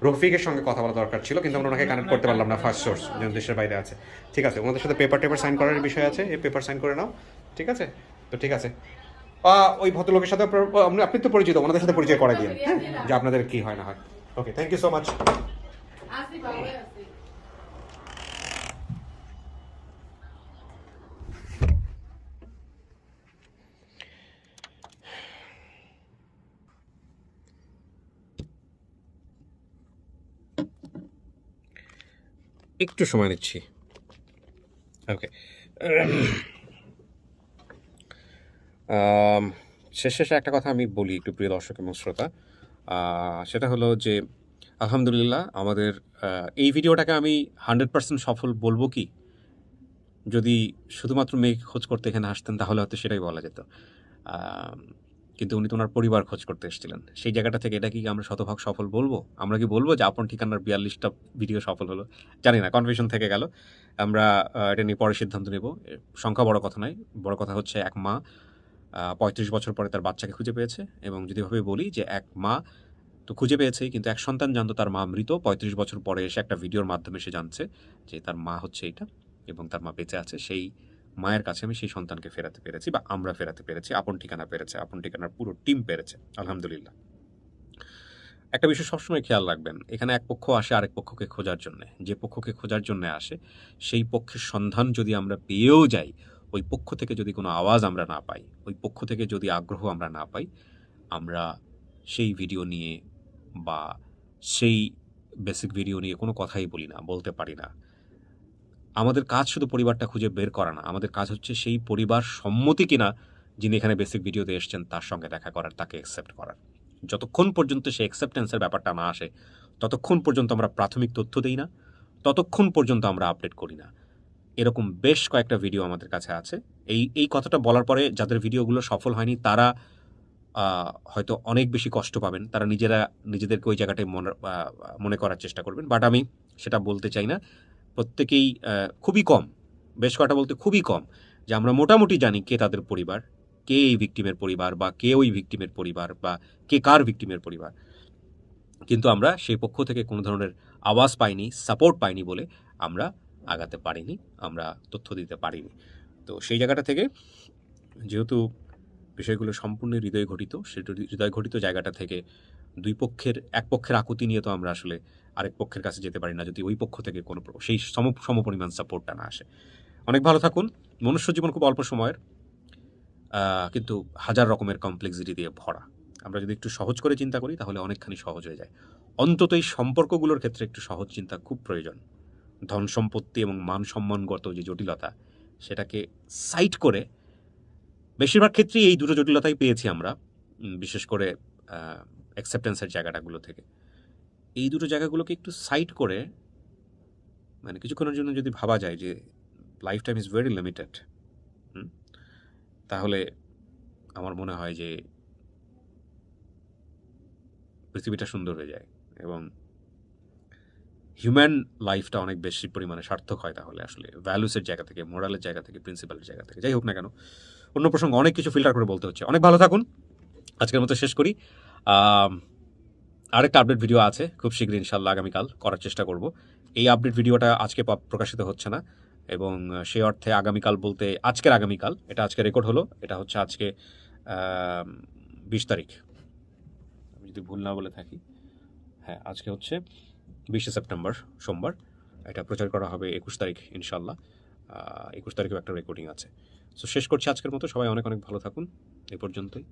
রফিকের সঙ্গে কথা বলা দরকার ছিল, কিন্তু আমরা ওনাকে কানেক্ট করতে পারলাম না, ফার্স্ট সোর্স যেন দেশের বাইরে আছে। ঠিক আছে, ওনাদের সাথে পেপার সাইন করার বিষয় আছে, এই পেপার সাইন করে নাও। ঠিক আছে, তো ঠিক আছে, ওই ভদ্রলোকের সাথে আপনি তো পরিচিত, ওনাদের সাথে পরিচয় করা দিয়ে যে আপনাদের কি হয় না হয়। ওকে, থ্যাংক ইউ সো মাচ। আসি ভালো আছি। একটু সময় নিচ্ছি। ওকে, শেষে একটা কথা আমি বলি একটু, প্রিয় দর্শক এবং শ্রোতা। সেটা হলো যে আলহামদুলিল্লাহ আমাদের এই ভিডিওটাকে আমি 100% সফল বলবো কি, যদি শুধুমাত্র মেয়ে খোঁজ করতে এখানে আসতেন তাহলে হয়তো সেটাই বলা যেত। কিন্তু উনি তো ওনার পরিবার খোঁজ করতে এসেছিলেন, সেই জায়গাটা থেকে এটা কি আমরা শতভাগ সফল বলবো? আমরা কি বলবো যে আপন ঠিকানার 42টা ভিডিও সফল হলো? জানি না, কনফিউশন থেকে গেল। আমরা এটা নিয়ে পরে সিদ্ধান্ত নেব। সংখ্যা বড় কথা নয়, বড় কথা হচ্ছে এক মা 35 বছর পরে তার বাচ্চাকে খুঁজে পেয়েছে। এবং যদি এভাবে বলি যে এক মা তো খুঁজে পেয়েছেই, কিন্তু এক সন্তান জানতো তার মা মৃত, 35 বছর পরে এসে একটা ভিডিওর মাধ্যমে সে জানছে যে তার মা হচ্ছে এইটা এবং তার মা বেঁচে আছে। সেই মায়ের কাছে আমি সেই সন্তানকে ফেরাতে পেরেছি, বা আমরা ফেরাতে পেরেছি, আপন ঠিকানা পেরেছে, আপন ঠিকানার পুরো টিম পেরেছে, আলহামদুলিল্লাহ। একটা বিষয় সবসময় খেয়াল রাখবেন, এখানে এক পক্ষ আসে আরেক পক্ষকে খোঁজার জন্য। যে পক্ষকে খোঁজার জন্য আসে সেই পক্ষের সন্ধান যদি আমরা পেয়েও যাই, ওই পক্ষ থেকে যদি কোনো আওয়াজ আমরা না পাই, ওই পক্ষ থেকে যদি আগ্রহ আমরা না পাই, আমরা সেই ভিডিও নিয়ে বা সেই বেসিক ভিডিও নিয়ে কোনো কথাই বলি না, বলতে পারি না। আমাদের কাজ শুধু পরিবারটা খুঁজে বের করা না, আমাদের কাজ হচ্ছে সেই পরিবার সম্মতি কিনা যিনি এখানে বেসিক ভিডিওতে এসছেন তার সঙ্গে দেখা করার, তাকে অ্যাকসেপ্ট করার। যতক্ষণ পর্যন্ত সেই অ্যাকসেপ্টেন্সের ব্যাপারটা না আসে ততক্ষণ পর্যন্ত আমরা প্রাথমিক তথ্য দিই না, ততক্ষণ পর্যন্ত আমরা আপডেট করি না। এরকম বেশ কয়েকটা ভিডিও আমাদের কাছে আছে। এই কথাটা বলার পরে যাদের ভিডিওগুলো সফল হয়নি তারা হয়তো অনেক বেশি কষ্ট পাবেন, তারা নিজেদেরকে ওই জায়গাটায় মনে করার চেষ্টা করবেন, বাট আমি সেটা বলতে চাই না। প্রত্যেকেই খুবই কম, বেশ কটা বলতে খুবই কম, যে আমরা মোটামুটি জানি কে তাদের পরিবার, কে এই ভিকটিমের পরিবার, বা কে ওই ভিকটিমের পরিবার, বা কে কার ভিকটিমের পরিবার। কিন্তু আমরা সেই পক্ষ থেকে কোনো ধরনের আওয়াজ পাইনি, সাপোর্ট পাইনি বলে আমরা আগাতে পারিনি, আমরা তথ্য দিতে পারিনি। তো সেই জায়গাটা থেকে যেহেতু বিষয়গুলো সম্পূর্ণ হৃদয় ঘটিত, সেই হৃদয় ঘটিত জায়গাটা থেকে এক পক্ষের আকুতি নিয়ে তো আমরা আসলে আরেক পক্ষের কাছে যেতে পারি না যদি ওই পক্ষ থেকে কোনো সেই সমপরিমাণ সাপোর্টটা না আসে। অনেক ভালো থাকুন। মনুষ্য জীবন খুব অল্প সময়ের, কিন্তু হাজার রকমের কমপ্লেক্সিটি দিয়ে ভরা। আমরা যদি একটু সহজ করে চিন্তা করি তাহলে অনেকখানি সহজ হয়ে যায়। অন্তত এই সম্পর্কগুলোর ক্ষেত্রে একটু সহজ চিন্তা খুব প্রয়োজন। ধন সম্পত্তি এবং মান সম্মানগত যে জটিলতা, সেটাকে সাইড করে, বেশিরভাগ ক্ষেত্রেই এই দুটো জটিলতাই পেয়েছি আমরা, বিশেষ করে অ্যাকসেপ্টেন্সের জায়গাটাগুলো থেকে। এই দুটো জায়গাগুলোকে একটু সাইড করে, মানে কিছুক্ষণের জন্য যদি ভাবা যায় যে life time is very limited, তাহলে আমার মনে হয় যে পৃথিবীটা সুন্দর হয়ে যায় এবং হিউম্যান লাইফটা অনেক বেশি পরিমাণে সার্থক হয় তাহলে, আসলে ভ্যালুসের জায়গা থেকে, মোরালের জায়গা থেকে, প্রিন্সিপালের জায়গা থেকে। যাই হোক না কেন, অন্য প্রসঙ্গে অনেক কিছু ফিল্টার করে বলতে হচ্ছে। অনেক ভালো থাকুন, আজকের মতো শেষ করি। আরেকটা আপডেট ভিডিও আছে খুব শীঘ্রই, ইনশাল্লাহ আগামীকাল করার চেষ্টা করব। এই আপডেট ভিডিওটা আজকে প্রকাশিত হচ্ছে না, এবং সেই অর্থে আগামীকাল বলতে আজকের আগামীকাল, এটা আজকে রেকর্ড হলো, এটা হচ্ছে আজকে 20 তারিখ, আমি যদি ভুল না বলে থাকি। হ্যাঁ, আজকে হচ্ছে 20 সেপ্টেম্বর, সোমবার। এটা প্রচার করা হবে 21 তারিখ ইনশাল্লাহ। 21 তারিখেও একটা রেকর্ডিং আছে। সো শেষ করছি আজকের মতো। সবাই অনেক অনেক ভালো থাকুন, এই পর্যন্তই।